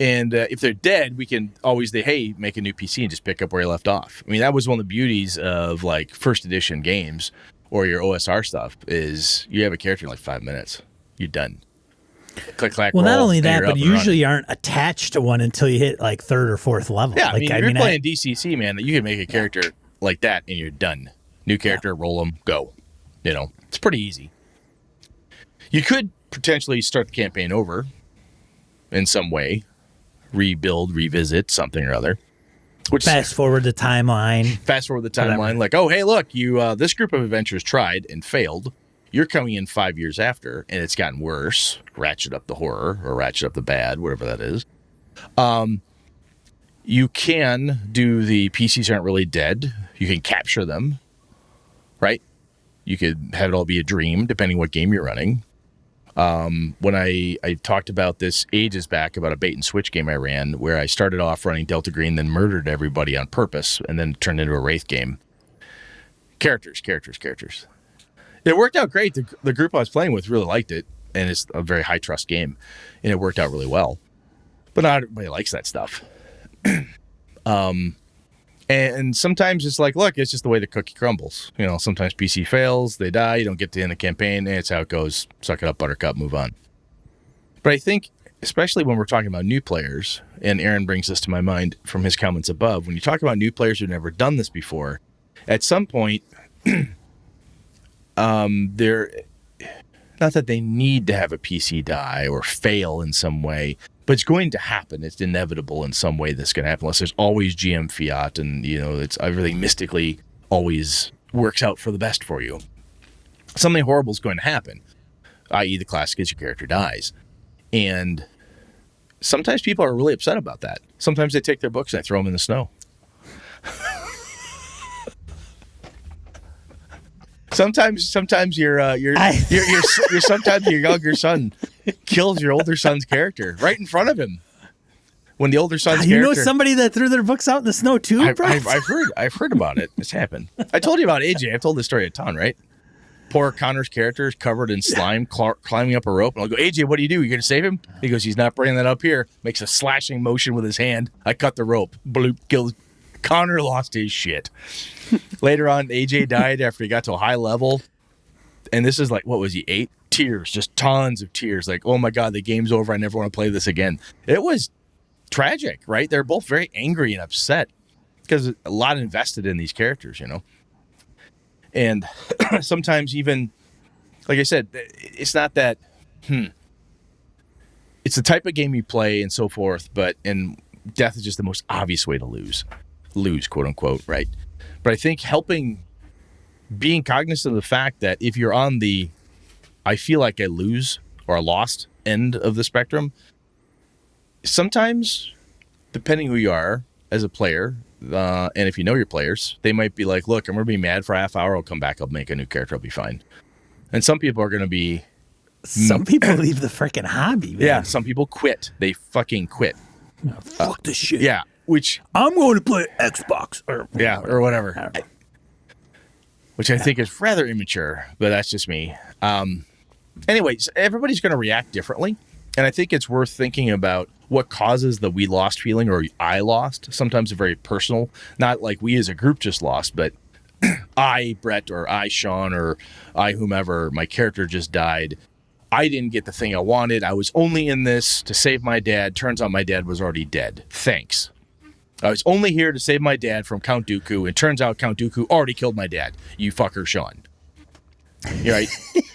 S2: And if they're dead, we can always say, hey, make a new PC and just pick up where you left off. I mean, that was one of the beauties of like first edition games or your OSR stuff is you have a character in like 5 minutes. You're done. Click, clack,
S1: well,
S2: roll,
S1: not only that,
S2: you're
S1: but usually aren't attached to one until you hit like 3rd or 4th level.
S2: Yeah,
S1: like,
S2: I mean, you're playing DCC, man, you can make a character like that and you're done. New character, roll them, go. You know, it's pretty easy. You could potentially start the campaign over in some way. Rebuild, revisit something or other. Which
S1: fast forward the timeline.
S2: Whatever. Like, oh, hey, look, you this group of adventurers tried and failed. You're coming in 5 years after, and it's gotten worse. Ratchet up the horror or ratchet up the bad, whatever that is. You can do the PCs aren't really dead. You can capture them, right? You could have it all be a dream, depending what game you're running. When I talked about this ages back about a bait and switch game I ran where I started off running Delta Green, then murdered everybody on purpose, and then turned into a Wraith game. Characters. It worked out great. The group I was playing with really liked it, and it's a very high trust game, and it worked out really well. But not everybody likes that stuff. And sometimes it's like, look, it's just the way the cookie crumbles. You know, sometimes PC fails, they die, you don't get to the end of the campaign, and it's how it goes. Suck it up, buttercup, move on. But I think, especially when we're talking about new players, and Aaron brings this to my mind from his comments above, when you talk about new players who've never done this before, at some point, they're not that they need to have a PC die or fail in some way, but it's going to happen. It's inevitable in some way that's going to happen, unless there's always GM fiat and, you know, it's everything mystically always works out for the best for you. Something horrible is going to happen, i.e. the classic is your character dies. And sometimes people are really upset about that. Sometimes they take their books and they throw them in the snow. Sometimes sometimes your younger son kills your older son's character right in front of him. When the older son's
S1: you
S2: character,
S1: know somebody that threw their books out in the snow too,
S2: I've heard about it. It's happened. I told you about AJ. I've told this story a ton, right? Poor Connor's character is covered in slime, climbing up a rope, and I'll go, AJ, what do? You gonna save him? He goes, he's not bringing that up here. Makes a slashing motion with his hand. I cut the rope. Bloop, kills. Connor lost his shit. Later on, AJ died after he got to a high level. And this is like, what was he, 8? Tears, just tons of tears. Like, oh my God, the game's over. I never want to play this again. It was tragic, right? They're both very angry and upset because a lot invested in these characters, you know? And sometimes even, like I said, it's not that, it's the type of game you play and so forth, and death is just the most obvious way to lose, quote unquote, right? But I think being cognizant of the fact that if you're on the I feel like I lose or I lost end of the spectrum, sometimes, depending who you are as a player, and if you know your players, they might be like, look, I'm going to be mad for a half hour. I'll come back. I'll make a new character. I'll be fine. And some people are going to be...
S1: Some people leave the freaking hobby, man.
S2: Yeah, some people quit. They fucking quit.
S1: Fuck this shit.
S2: Yeah, which...
S1: I'm going to play Xbox.
S2: Or whatever. Which I think is rather immature, but that's just me. Anyways, everybody's going to react differently. And I think it's worth thinking about what causes the we lost feeling or I lost. Sometimes it's very personal. Not like we as a group just lost, but I, Brett, or I, Sean, or I, whomever, my character just died. I didn't get the thing I wanted. I was only in this to save my dad. Turns out my dad was already dead. Thanks. I was only here to save my dad from Count Dooku, and turns out Count Dooku already killed my dad. You fucker, Sean. You're right.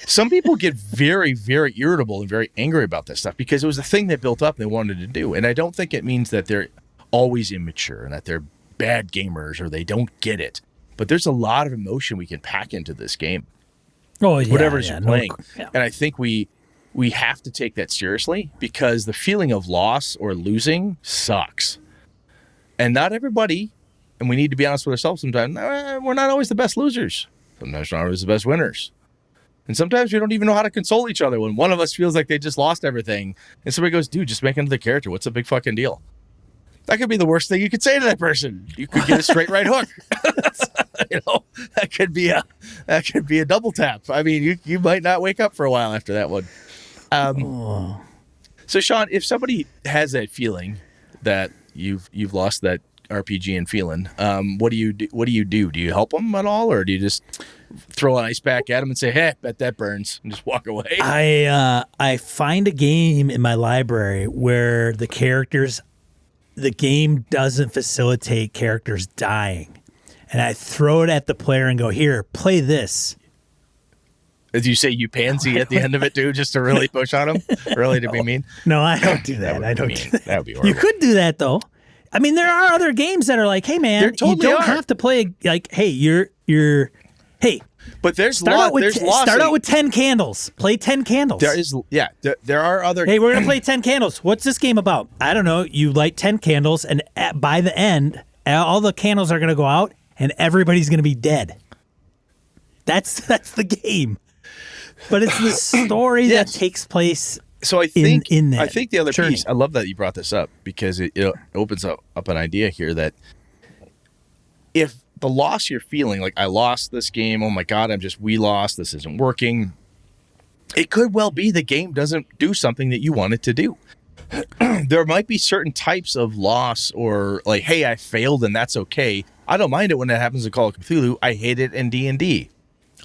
S2: Some people get very, very irritable and very angry about this stuff because it was the thing they built up and they wanted to do. And I don't think it means that they're always immature and that they're bad gamers or they don't get it. But there's a lot of emotion we can pack into this game.
S1: Oh, yeah.
S2: whatever it is you're playing.
S1: Yeah.
S2: And I think we have to take that seriously because the feeling of loss or losing sucks. And not everybody, and we need to be honest with ourselves sometimes, we're not always the best losers. Sometimes we're not always the best winners. And sometimes we don't even know how to console each other when one of us feels like they just lost everything. And somebody goes, dude, just make another character. What's the big fucking deal? That could be the worst thing you could say to that person. You could get a straight right hook. That could be a double tap. I mean, you might not wake up for a while after that one. So Sean, if somebody has that feeling that you've lost that RPG and feeling, what do you do? Do you help them at all, or do you just throw an ice pack at them and say, "Hey, bet that burns," and just walk away?
S1: I find a game in my library where the game doesn't facilitate characters dying, and I throw it at the player and go, "Here, play this."
S2: As you say, you pansy at the end of it too, just to really push on them, really to be mean.
S1: No, I don't do that. I don't do that.
S2: That would be horrible.
S1: You could do that though. I mean, there are other games that are like, "Hey, man,
S2: totally
S1: you don't
S2: are.
S1: have to play like, hey, hey."
S2: But there's
S1: Start out with 10 candles. Play 10 candles.
S2: There are other.
S1: Hey, we're gonna play 10 candles. What's this game about? I don't know. You light 10 candles, and by the end, all the candles are gonna go out, and everybody's gonna be dead. That's the game. But it's the story that takes place.
S2: So I think
S1: in that
S2: I think the other
S1: journey.
S2: piece. I love that you brought this up because it opens up an idea here that if the loss you're feeling, like I lost this game, oh my God, we lost, this isn't working. It could well be the game doesn't do something that you want it to do. There might be certain types of loss or like, hey, I failed and that's okay. I don't mind it when that happens in Call of Cthulhu. I hate it in D&D.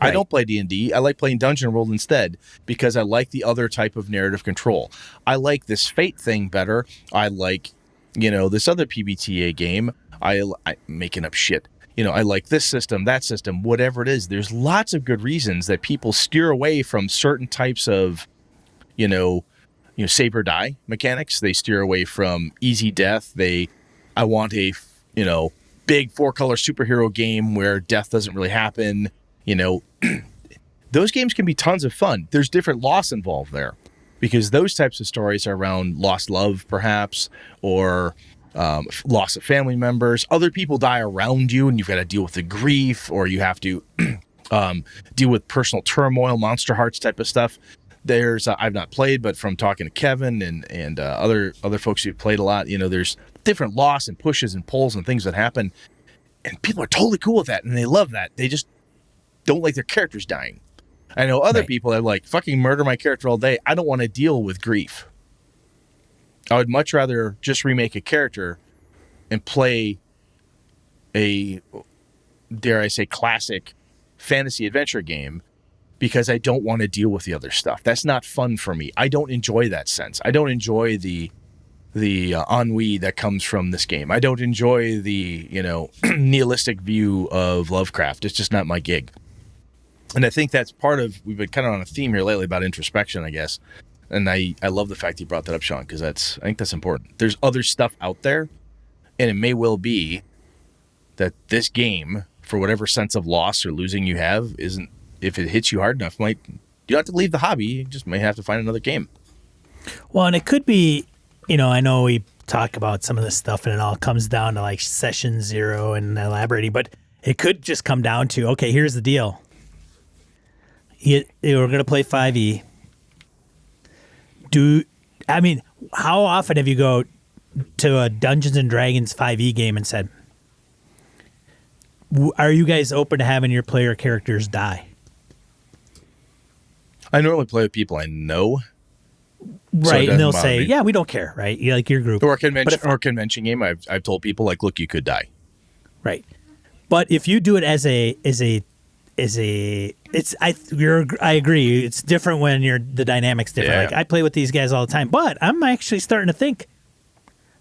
S2: Right. I don't play D&D. I like playing Dungeon World instead because I like the other type of narrative control. I like this Fate thing better. I like, this other PBTA game. I'm making up shit. I like this system, that system, whatever it is. There's lots of good reasons that people steer away from certain types of, save or die mechanics. They steer away from easy death. I want a, big 4-color superhero game where death doesn't really happen. Those games can be tons of fun. There's different loss involved there because those types of stories are around lost love, perhaps, or loss of family members. Other people die around you and you've got to deal with the grief, or you have to deal with personal turmoil, Monster Hearts type of stuff. There's I've not played, but from talking to Kevin and other folks who've played a lot, there's different loss and pushes and pulls and things that happen. And people are totally cool with that and they love that. They just don't like their characters dying. I know other people that are like, fucking murder my character all day. I don't want to deal with grief. I would much rather just remake a character and play a, dare I say, classic fantasy adventure game because I don't want to deal with the other stuff. That's not fun for me. I don't enjoy that sense. I don't enjoy the ennui that comes from this game. I don't enjoy the, nihilistic view of Lovecraft. It's just not my gig. And I think that's part of, we've been kind of on a theme here lately about introspection, I guess. And I love the fact you brought that up, Sean, because I think that's important. There's other stuff out there, and it may well be that this game, for whatever sense of loss or losing you have, isn't, if it hits you hard enough, you don't have to leave the hobby. You just may have to find another game.
S1: Well, and it could be, I know we talk about some of this stuff and it all comes down to like session 0 and elaborating, but it could just come down to, okay, here's the deal. We're going to play 5e. How often have you go to a Dungeons and Dragons 5e game and said, are you guys open to having your player characters die?
S2: I normally play with people I know.
S1: Right, and they'll say, yeah, we don't care, right? You like your group.
S2: Or a convention game, I've told people, like, look, you could die.
S1: Right. But if you do it I agree. It's different when the dynamic's different.
S2: Yeah.
S1: Like I play with these guys all the time, but I'm actually starting to think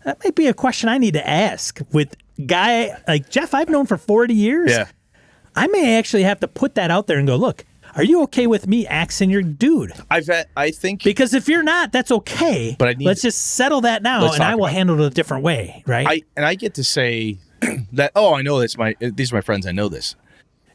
S1: that might be a question I need to ask with guy like Jeff I've known for 40 years.
S2: Yeah.
S1: I may actually have to put that out there and go, look, are you okay with me axing your dude?
S2: I think
S1: because if you're not, that's okay.
S2: But
S1: let's just settle that now, and I will handle it a different way, right?
S2: I get to say that. Oh, I know this. These are my friends. I know this.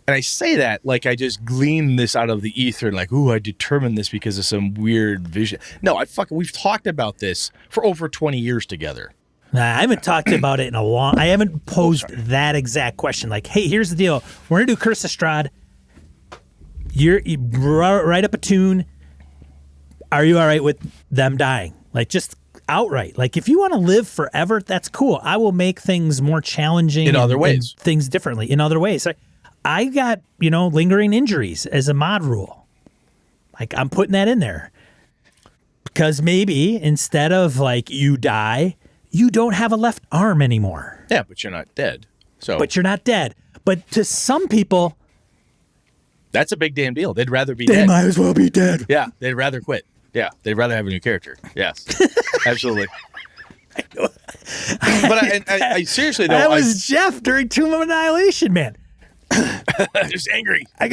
S2: And I say that like I just gleaned this out of the ether and like, ooh, I determined this because of some weird vision. No, we've talked about this for over 20 years together.
S1: Nah, I haven't talked about it in a long. I haven't posed that exact question. Like, hey, here's the deal. We're gonna do Curse of Strahd. You write up a tune. Are you all right with them dying? Like, just outright. Like, if you want to live forever, that's cool. I will make things more challenging
S2: in other ways,
S1: and things differently in other ways. I got, lingering injuries as a mod rule. Like, I'm putting that in there because maybe instead of like you die, you don't have a left arm anymore.
S2: Yeah, but you're not dead.
S1: But you're not dead. But to some people,
S2: that's a big damn deal. They'd rather be
S1: dead.
S2: They
S1: might as well be dead.
S2: Yeah, they'd rather quit. Yeah, they'd rather have a new character. Yes, absolutely. But I seriously though,
S1: that was Jeff during Tomb of Annihilation, man.
S2: Just angry.
S1: I'm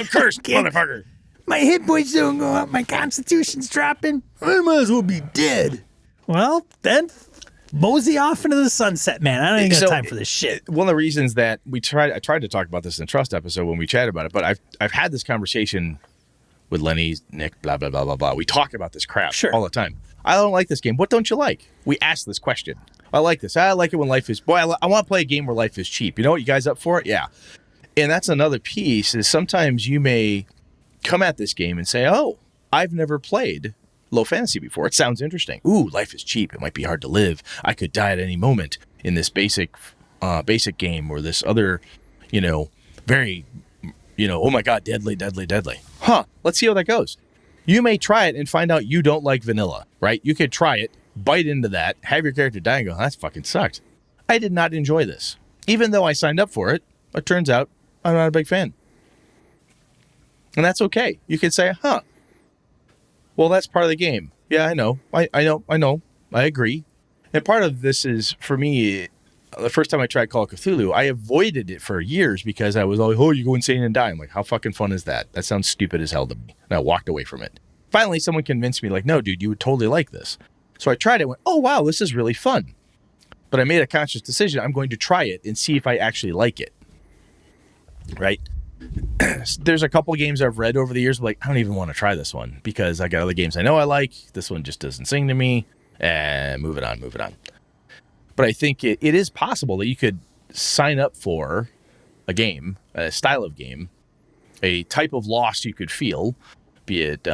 S2: cursed, motherfucker.
S1: My hit points don't go up. My constitution's dropping. I might as well be dead. Well, then mosey off into the sunset, man. I don't even got time for this shit.
S2: One of the reasons that I tried to talk about this in the Trust episode when we chatted about it, but I've had this conversation with Lenny, Nick, blah, blah, blah, blah, blah. We talk about this crap all the time. I don't like this game. What don't you like? We ask this question. I like this. I like it when life is... Boy, I want to play a game where life is cheap. You know what? You guys up for it? Yeah. And that's another piece is sometimes you may come at this game and say, oh, I've never played low fantasy before. It sounds interesting. Ooh, life is cheap. It might be hard to live. I could die at any moment in this basic game or this other, very, oh my God, deadly, deadly, deadly. Huh. Let's see how that goes. You may try it and find out you don't like vanilla, right? You could try it, bite into that, have your character die and go, that fucking sucked. I did not enjoy this. Even though I signed up for it, it turns out I'm not a big fan. And that's okay. You could say, well, that's part of the game. Yeah, I know. I know. I agree. And part of this is, for me, the first time I tried Call of Cthulhu, I avoided it for years because I was always, you go insane and die. I'm like, how fucking fun is that? That sounds stupid as hell to me. And I walked away from it. Finally, someone convinced me, like, no, dude, you would totally like this. So I tried it and went, oh, wow, this is really fun. But I made a conscious decision. I'm going to try it and see if I actually like it. Right? There's a couple games I've read over the years, like, I don't even want to try this one because I got other games I know I like. This one just doesn't sing to me. And move it on. But I think it is possible that you could sign up for a game, a style of game, a type of loss you could feel, be it,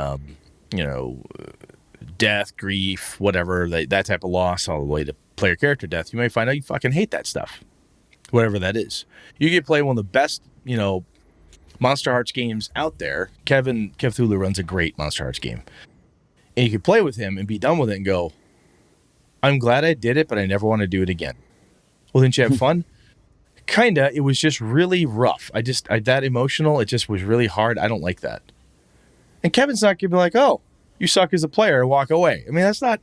S2: death, grief, whatever, that type of loss, all the way to player character death. You may find out you fucking hate that stuff, whatever that is. You could play one of the best, Monster Hearts games out there. Kev Thulu runs a great Monster Hearts game. And you could play with him and be done with it and go, I'm glad I did it, but I never want to do it again. Well, didn't you have fun? Kinda. It was just really rough. I that emotional. It just was really hard. I don't like that. And Kevin's not going to be like, oh, you suck as a player and walk away. I mean, that's not...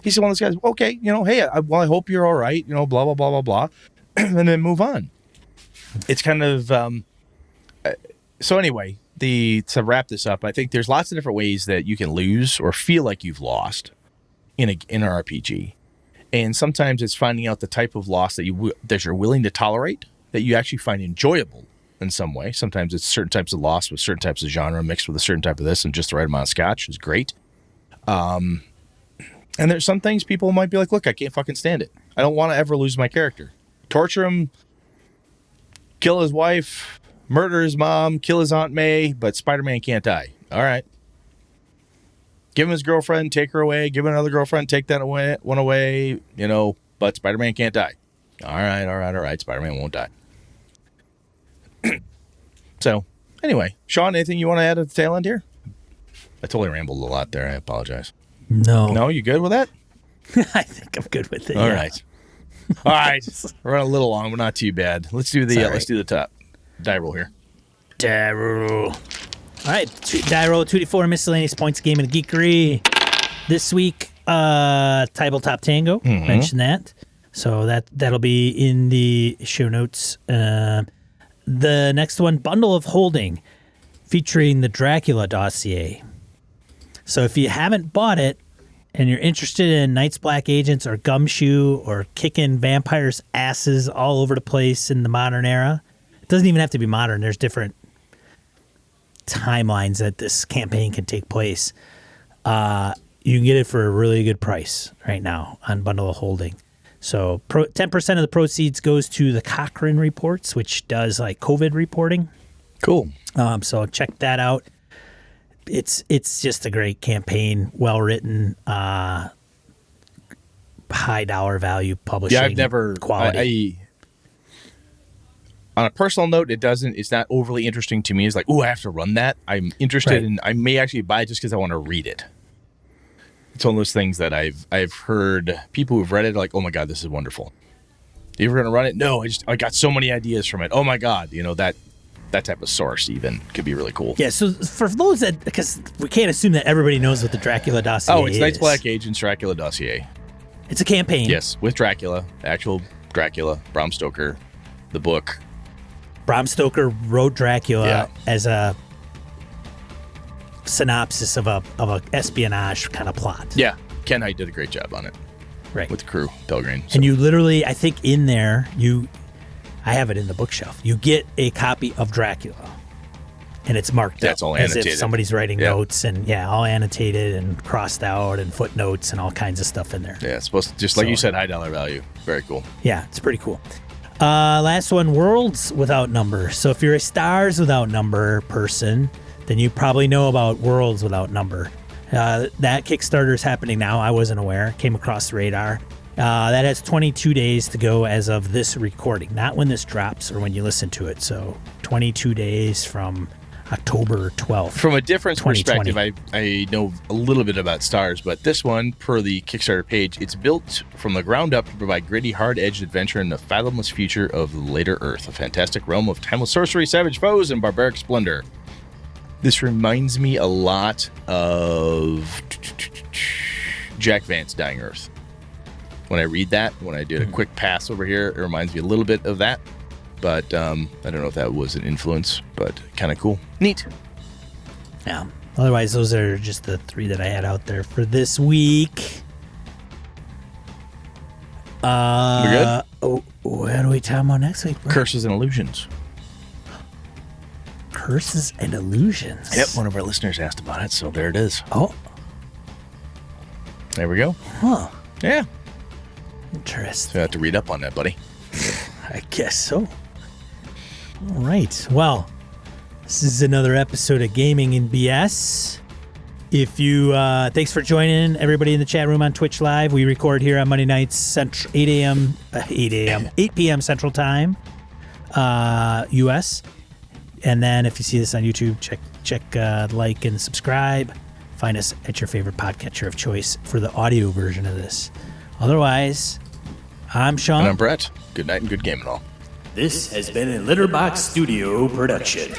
S2: He's one of those guys, okay, hey, I hope you're all right, blah, blah, blah, blah, blah, and then move on. It's kind of... so anyway, to wrap this up, I think there's lots of different ways that you can lose or feel like you've lost in an RPG. And sometimes it's finding out the type of loss that you're willing to tolerate, that you actually find enjoyable in some way. Sometimes it's certain types of loss with certain types of genre mixed with a certain type of this and just the right amount of scotch is great. And there's some things people might be like, look, I can't fucking stand it. I don't want to ever lose my character. Torture him, kill his wife, murder his mom, kill his Aunt May, but Spider-Man can't die. All right. Give him his girlfriend, take her away, give him another girlfriend, take that one away, but Spider-Man can't die. All right. Spider-Man won't die. So, anyway, Sean, anything you want to add at the tail end here? I totally rambled a lot there. I apologize. No, you good with that?
S1: I think I'm good with it.
S2: All right. We're running a little long, but not too bad. Let's do the top die roll here.
S1: Die roll. All right, die roll 2d4 miscellaneous points game and geekery. This week, Tabletop Tango. Mentioned that. So that'll be in the show notes. The next one, Bundle of Holding, featuring the Dracula dossier. So if you haven't bought it and you're interested in Night's Black Agents or Gumshoe or kicking vampires' asses all over the place in the modern era, It doesn't even have to be modern. There's different timelines that this campaign can take place. You can get it for a really good price right now on Bundle of Holding. So 10% of the proceeds goes to the Cochrane Reports, which does like COVID reporting.
S2: Cool.
S1: So check that out. It's just a great campaign, well written, high dollar value publishing.
S2: Yeah, I've never
S1: quality.
S2: On a personal note, it's not overly interesting to me. It's like, oh, I have to run that. I'm interested in. I may actually buy it just because I want to read it. It's one of those things that I've heard people who've read it like, oh my god, this is wonderful. You ever going to run it? No, I got so many ideas from it. Oh my god, that type of source even could be really cool.
S1: Yeah, so for those that, because we can't assume that everybody knows what the Dracula dossier is.
S2: Oh, it's Knights Black Agents Dracula dossier.
S1: It's a campaign.
S2: Yes, with Dracula, actual Dracula, Bram Stoker, the book.
S1: Bram Stoker wrote Dracula as a synopsis of a espionage kind of plot.
S2: Yeah, Ken Hite did a great job on it.
S1: Right.
S2: With the crew, Pelgrane. So.
S1: And you literally, I think in there, I have it in the bookshelf. You get a copy of Dracula, and it's marked
S2: That's
S1: up
S2: all
S1: as
S2: annotated.
S1: if somebody's writing notes, and all annotated and crossed out and footnotes and all kinds of stuff in there.
S2: Yeah, it's supposed to, just like you said, high dollar value. Very cool.
S1: Yeah, it's pretty cool. Last one, Worlds Without Number. So if you're a Stars Without Number person, then you probably know about Worlds Without Number. That Kickstarter is happening now. I wasn't aware. Came across the radar. That has 22 days to go as of this recording, not when this drops or when you listen to it. So 22 days from October 12th.
S2: From a different perspective, I know a little bit about Stars, but this one, per the Kickstarter page, it's built from the ground up to provide gritty, hard-edged adventure in the fathomless future of the later Earth, a fantastic realm of timeless sorcery, savage foes, and barbaric splendor. This reminds me a lot of Jack Vance Dying Earth. When I read that, when I did a quick pass over here, it reminds me a little bit of that. But I don't know if that was an influence, but kind of cool. Neat.
S1: Yeah. Otherwise, those are just the three that I had out there for this week.
S2: We're good?
S1: Oh, what are we talking about next week, bro?
S2: Curses and Illusions.
S1: Curses and Illusions.
S2: Yep, one of our listeners asked about it, so there it is.
S1: Oh.
S2: There we go.
S1: Huh.
S2: Yeah.
S1: Interesting.
S2: So I have to read up on that, buddy.
S1: I guess so. All right. Well, this is another episode of Gaming and BS. If you, thanks for joining everybody in the chat room on Twitch Live. We record here on Monday nights, 8 p.m. Central Time, U.S. And then if you see this on YouTube, check like and subscribe. Find us at your favorite podcatcher of choice for the audio version of this. Otherwise, I'm Sean.
S2: And I'm Brett. Good night and good game and all.
S3: This has been a Litterbox Studio production.